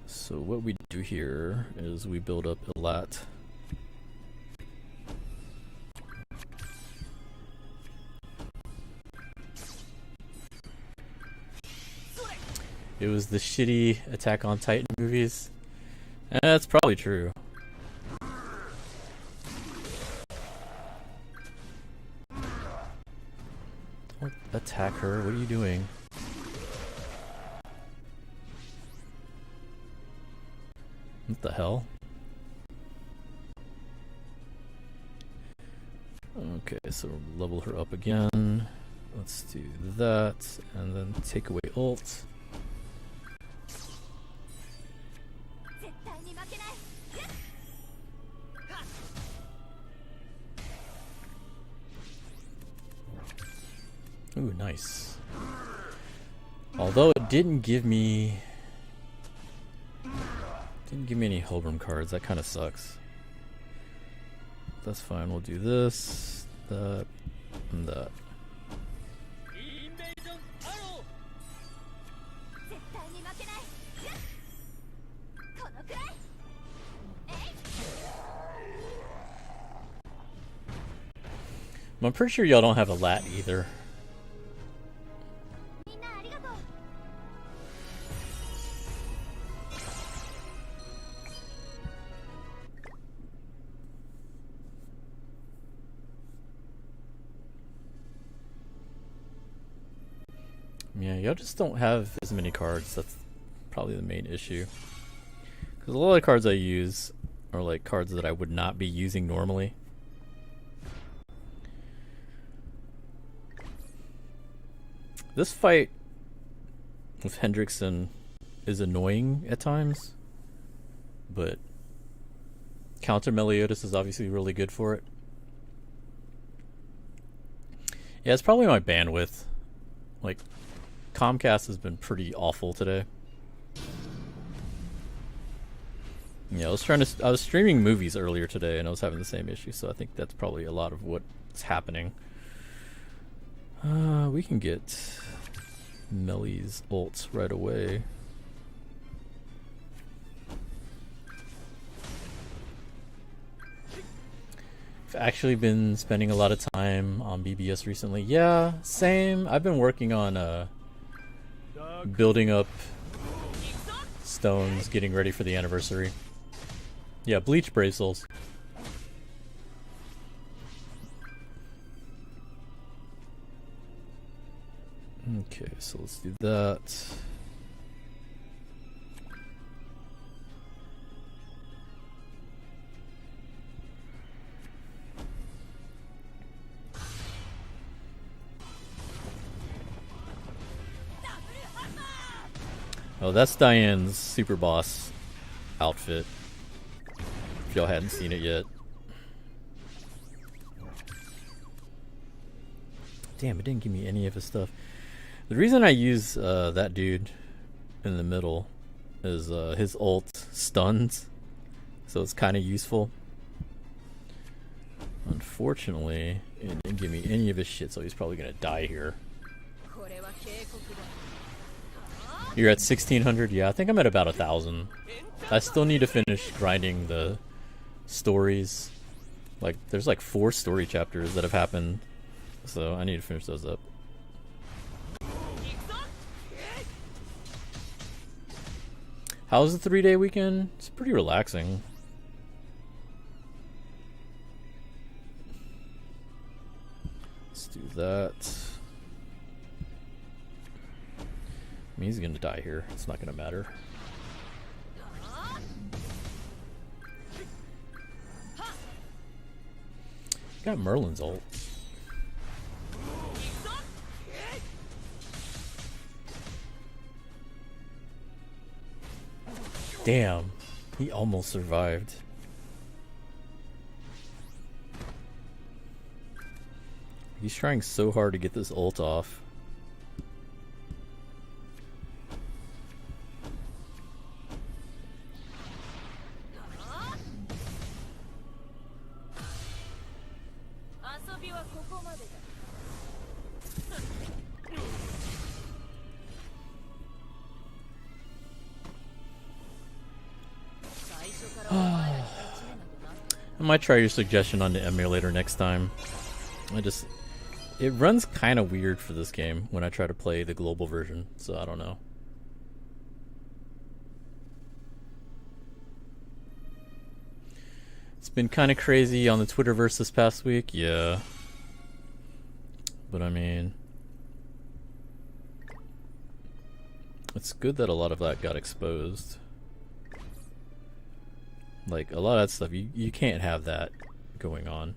So what we do here is we build up a lat. It was the shitty Attack on Titan movies. That's probably true. Don't attack her. What are you doing? What the hell? Okay, so level her up again. Let's do that, and then take away ult. Ooh, nice. Although it didn't give me any Holbram cards. That kind of sucks. That's fine. We'll do this, that, and that. I'm pretty sure y'all don't have a lat either. Yeah, y'all just don't have as many cards. That's probably the main issue. Because a lot of the cards I use are like cards that I would not be using normally. This fight with Hendrickson is annoying at times, but Counter Meliodas is obviously really good for it. Yeah, it's probably my bandwidth. Like, Comcast has been pretty awful today. Yeah, I was streaming movies earlier today and I was having the same issue, so I think that's probably a lot of what's happening. We can get Melly's ult right away. I've actually been spending a lot of time on BBS recently. Yeah, same. I've been working on building up stones, getting ready for the anniversary. Yeah, Bleach Brave Souls. Okay, so let's do that. Oh, that's Diane's Super Boss outfit. If y'all hadn't seen it yet. Damn, it didn't give me any of his stuff. The reason I use that dude in the middle is his ult stuns, so it's kind of useful. Unfortunately, it didn't give me any of his shit, so he's probably gonna die here. You're at 1600? Yeah, I think I'm at about 1000. I still need to finish grinding the stories. Like, there's like 4 story chapters that have happened, so I need to finish those up. How's the 3-day weekend? It's pretty relaxing. Let's do that. I mean, he's gonna die here. It's not gonna matter. Got Merlin's ult. Damn, he almost survived. He's trying so hard to get this ult off. I might try your suggestion on the emulator next time. It runs kind of weird for this game when I try to play the global version, so I don't know. It's been kind of crazy on the Twitterverse this past week, yeah. But I mean, it's good that a lot of that got exposed. Like, a lot of that stuff, you can't have that going on.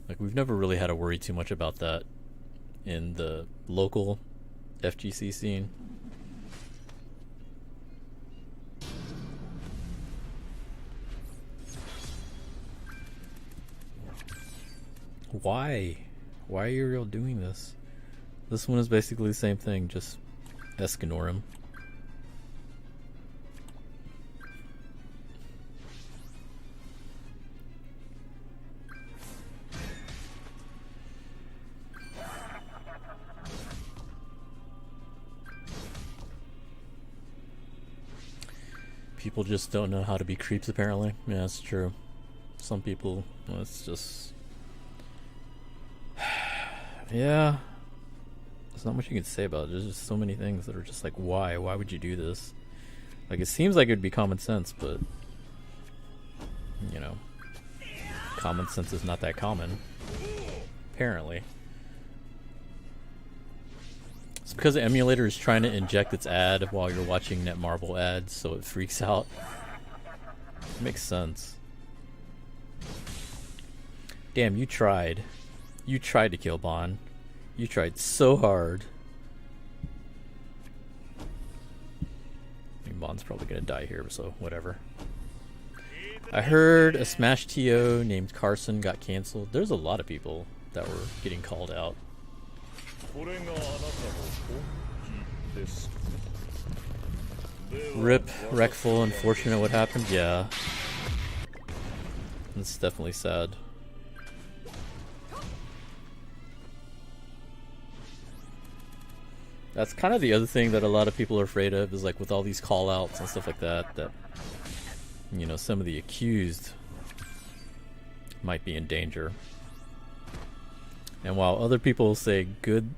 Like, we've never really had to worry too much about that in the local FGC scene. Why? Why are you all doing this? This one is basically the same thing, just Escanor him. People just don't know how to be creeps, apparently. Yeah, that's true. Some people, well, it's just... yeah. There's not much you can say about it. There's just so many things that are just like, why? Why would you do this? Like, it seems like it would be common sense, but... you know. Common sense is not that common. Apparently. It's because the emulator is trying to inject its ad while you're watching Netmarble ads, so it freaks out. It makes sense. Damn, you tried. You tried to kill Bond. You tried so hard. I mean, Bond's probably gonna die here, so whatever. I heard a Smash TO named Carson got canceled. There's a lot of people that were getting called out. Rip, Wreckful, unfortunate what happened, yeah. It's definitely sad. That's kind of the other thing that a lot of people are afraid of, is like with all these call-outs and stuff like that, that, you know, some of the accused might be in danger. And while other people say good,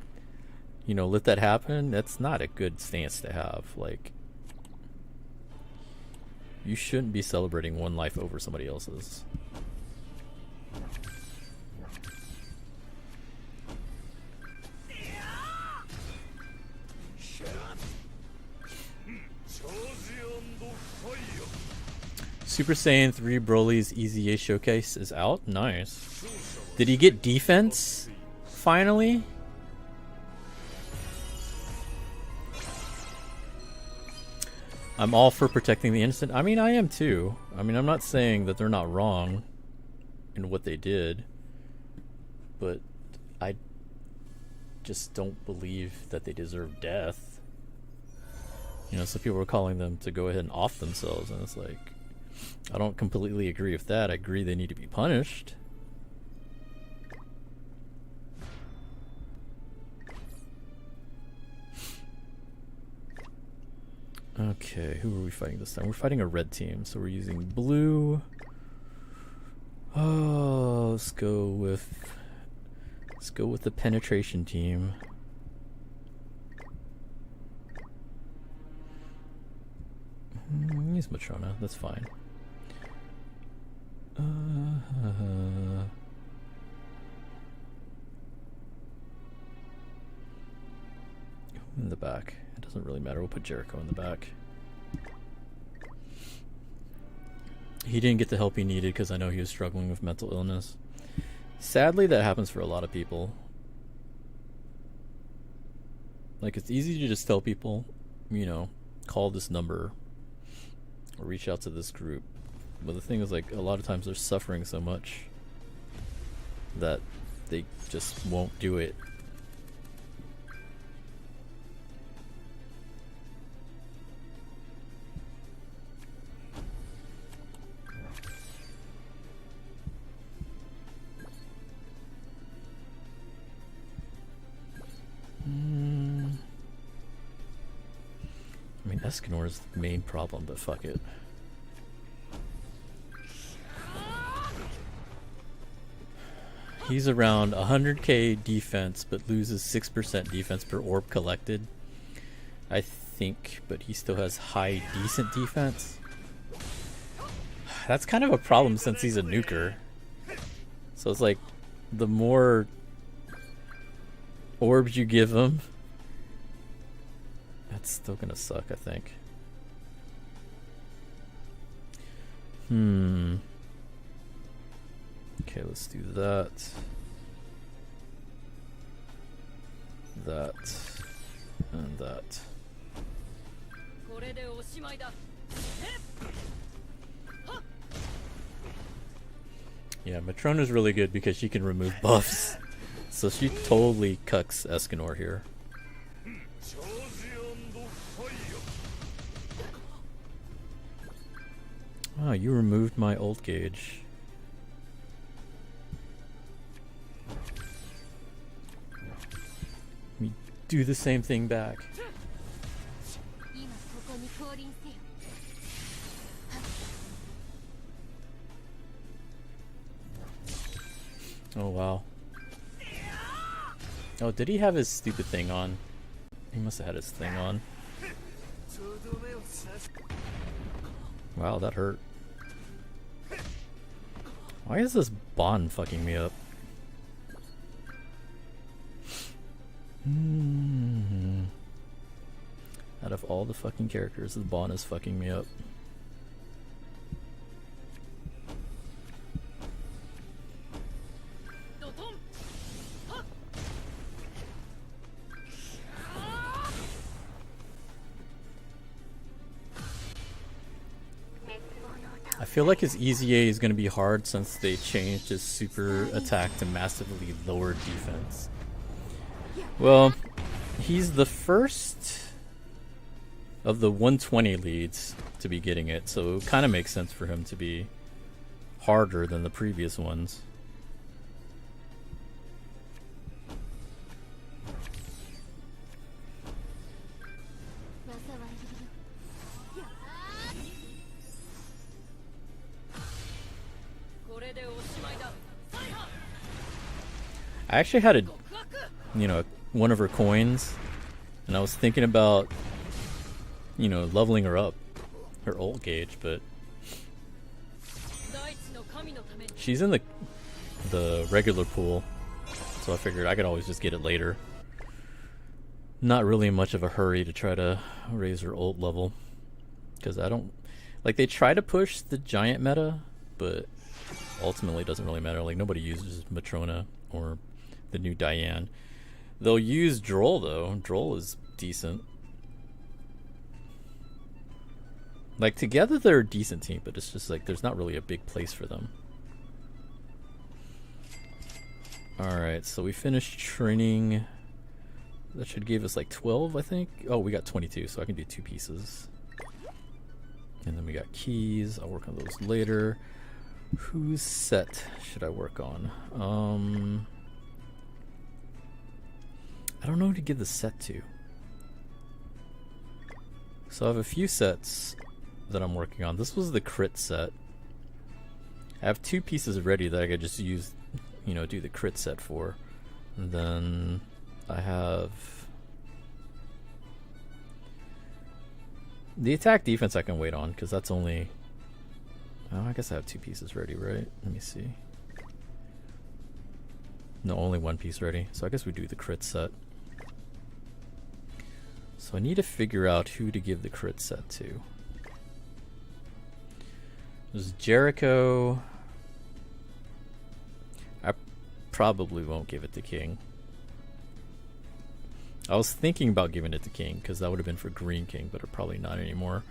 you know, let that happen, that's not a good stance to have. Like, you shouldn't be celebrating one life over somebody else's. Super Saiyan 3 Broly's EZA showcase is out? Nice. Did he get defense? Finally? I'm all for protecting the innocent. I mean, I am too. I mean, I'm not saying that they're not wrong in what they did, but I just don't believe that they deserve death. You know, some people are calling them to go ahead and off themselves, and it's like, I don't completely agree with that. I agree they need to be punished. Okay, who are we fighting this time? We're fighting a red team, so we're using blue. Oh, let's go with the penetration team. Use Matrona, that's fine. In the back. It doesn't really matter. We'll put Jericho in the back. He didn't get the help he needed because I know he was struggling with mental illness. Sadly, that happens for a lot of people. Like, it's easy to just tell people, you know, call this number or reach out to this group. But the thing is, like, a lot of times they're suffering so much that they just won't do it. Escanor is the main problem, but fuck it. He's around 100k defense, but loses 6% defense per orb collected, I think, but he still has high decent defense. That's kind of a problem since he's a nuker. So it's like, the more orbs you give him, that's still gonna suck, I think. Okay, let's do that. That. And that. Yeah, Matrona's really good because she can remove buffs. So she totally cucks Escanor here. Oh, you removed my ult gauge. Let me do the same thing back. Oh wow. Oh, did he have his stupid thing on? He must have had his thing on. Wow, that hurt. Why is this Bond fucking me up? Out of all the fucking characters, this Bond is fucking me up. I feel like his EZA is going to be hard since they changed his super attack to massively lower defense. Well, he's the first of the 120 leads to be getting it, so it kind of makes sense for him to be harder than the previous ones. I actually had one of her coins, and I was thinking about, leveling her up, her ult gauge, but she's in the regular pool, so I figured I could always just get it later. Not really in much of a hurry to try to raise her ult level, because I don't, they try to push the giant meta, but ultimately it doesn't really matter. Nobody uses Matrona or the new Diane. They'll use Droll though. Droll is decent. Together they're a decent team, but it's just there's not really a big place for them. Alright, so we finished training. That should give us 12, I think. Oh, we got 22, so I can do 2 pieces. And then we got keys. I'll work on those later. Whose set should I work on? I don't know who to give the set to. So I have a few sets that I'm working on. This was the crit set. I have 2 pieces ready that I could just use, do the crit set for. And then I have the attack defense I can wait on, because that's only... Oh, I guess I have 2 pieces ready, right? Let me see. No, only 1 piece ready. So I guess we do the crit set. So I need to figure out who to give the crit set to. There's Jericho. I probably won't give it to King. I was thinking about giving it to King, because that would have been for Green King, but probably not anymore.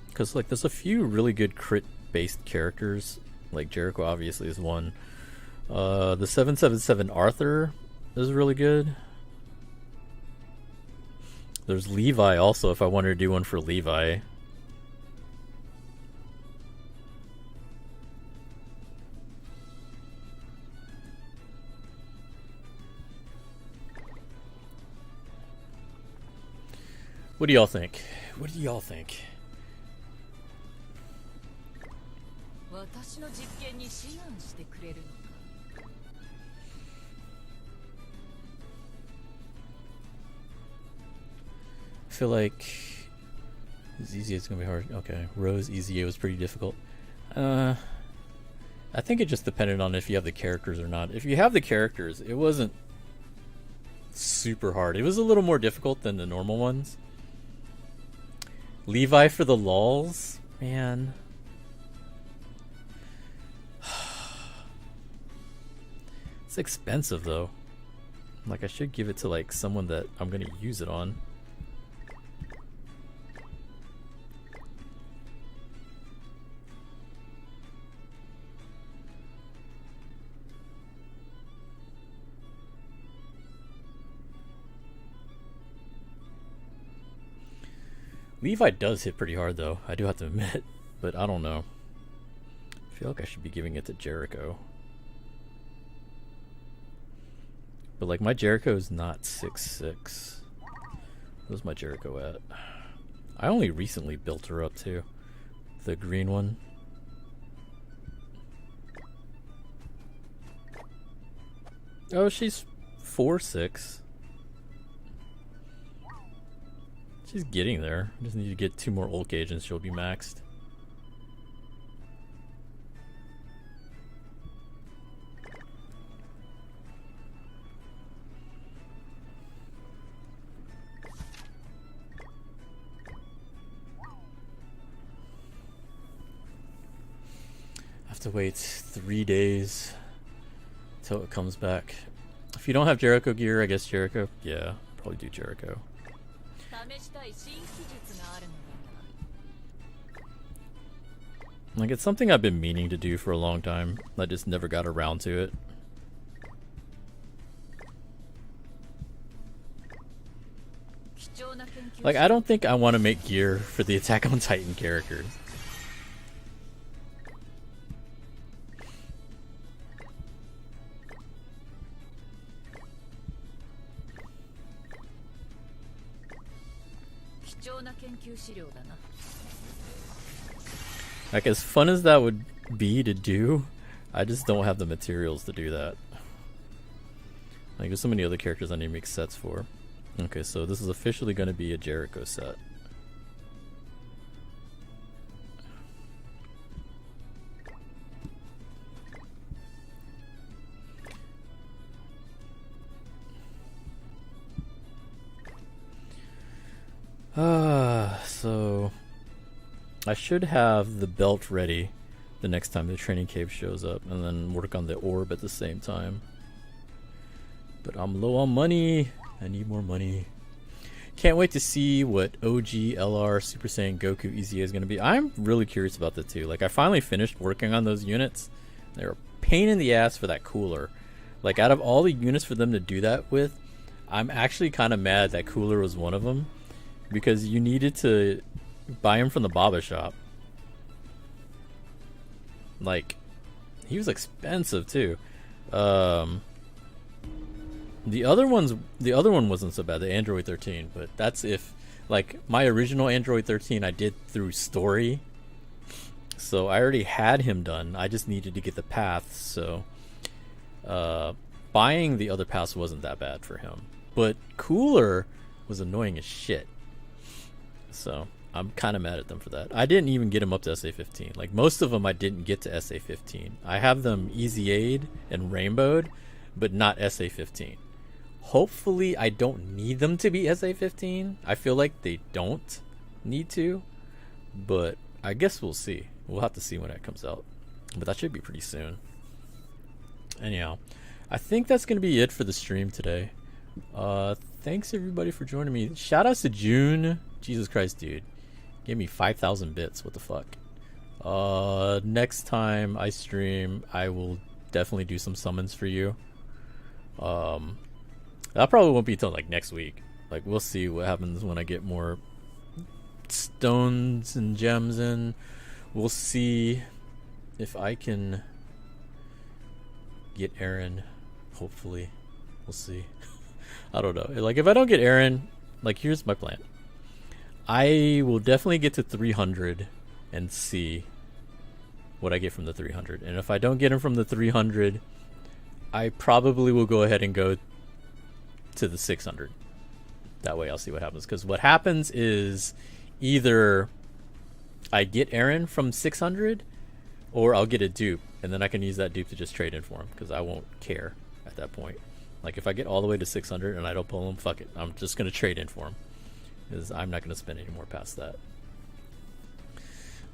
Because there's a few really good crit-based characters. Jericho obviously is one. The 777 Arthur is really good. There's Levi also, if I wanted to do one for Levi. What do y'all think? What do y'all think? 私の実験に志願してくれるのか。I feel like Easy is gonna be hard. Okay, Rose Easy was pretty difficult. I think it just depended on if you have the characters or not. If you have the characters, it wasn't super hard. It was a little more difficult than the normal ones. Levi for the lulz, man. It's expensive though. Like I should give it to like someone that I'm gonna use it on. Levi does hit pretty hard though, I do have to admit, but I don't know. I feel like I should be giving it to Jericho. But like my Jericho is not 6'6". Where's my Jericho at? I only recently built her up too. The green one. Oh, she's 4'6". She's getting there. Just need to get 2 more ult gauge and she'll be maxed. I have to wait 3 days till it comes back. If you don't have Jericho gear, I guess Jericho. Yeah, probably do Jericho. Like, it's something I've been meaning to do for a long time. I just never got around to it. Like, I don't think I want to make gear for the Attack on Titan characters. Like, as fun as that would be to do, I just don't have the materials to do that. Like, there's so many other characters I need to make sets for. Okay, so this is officially going to be a Jericho set. So I should have the belt ready the next time the training cave shows up, and then work on the orb at the same time. But I'm low on money. I need more money. Can't wait to see what OG LR Super Saiyan Goku EZA is going to be. I'm really curious about that too. Like, I finally finished working on those units. They're a pain in the ass for that cooler. Like, out of all the units for them to do that with, I'm actually kind of mad that cooler was one of them, because you needed to buy him from the Baba shop. Like, he was expensive too. The other one wasn't so bad, the Android 13, but that's if, like, my original Android 13 I did through story, so I already had him done. I just needed to get the paths, so buying the other paths wasn't that bad for him. But cooler was annoying as shit, so I'm kind of mad at them for that. I didn't even get him up to SA15. Like, most of them I didn't get to SA15. I have them EZA'd and rainbowed, but not SA15. Hopefully I don't need them to be SA15. I feel like they don't need to, but I guess we'll see. We'll have to see when it comes out, but that should be pretty soon. Anyhow, I think that's going to be it for the stream today. Thanks everybody for joining me. Shout outs to June. Jesus Christ, dude. Gave me 5,000 bits. What the fuck? Next time I stream, I will definitely do some summons for you. That probably won't be until like next week. Like, we'll see what happens when I get more stones and gems in. We'll see if I can get Aaron. Hopefully. We'll see. I don't know. Like, if I don't get Aaron, like, here's my plan. I will definitely get to 300 and see what I get from the 300. And if I don't get him from the 300, I probably will go ahead and go to the 600. That way I'll see what happens. Because what happens is either I get Aaron from 600 or I'll get a dupe. And then I can use that dupe to just trade in for him because I won't care at that point. Like if I get all the way to 600 and I don't pull him, fuck it. I'm just going to trade in for him. Because I'm not going to spend any more past that.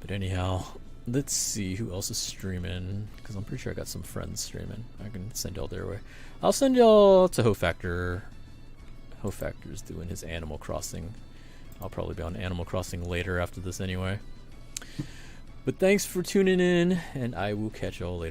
But anyhow, let's see who else is streaming. Because I'm pretty sure I got some friends streaming. I can send y'all their way. I'll send y'all to Hofactor. Hofactor's doing his Animal Crossing. I'll probably be on Animal Crossing later after this anyway. But thanks for tuning in, and I will catch y'all later.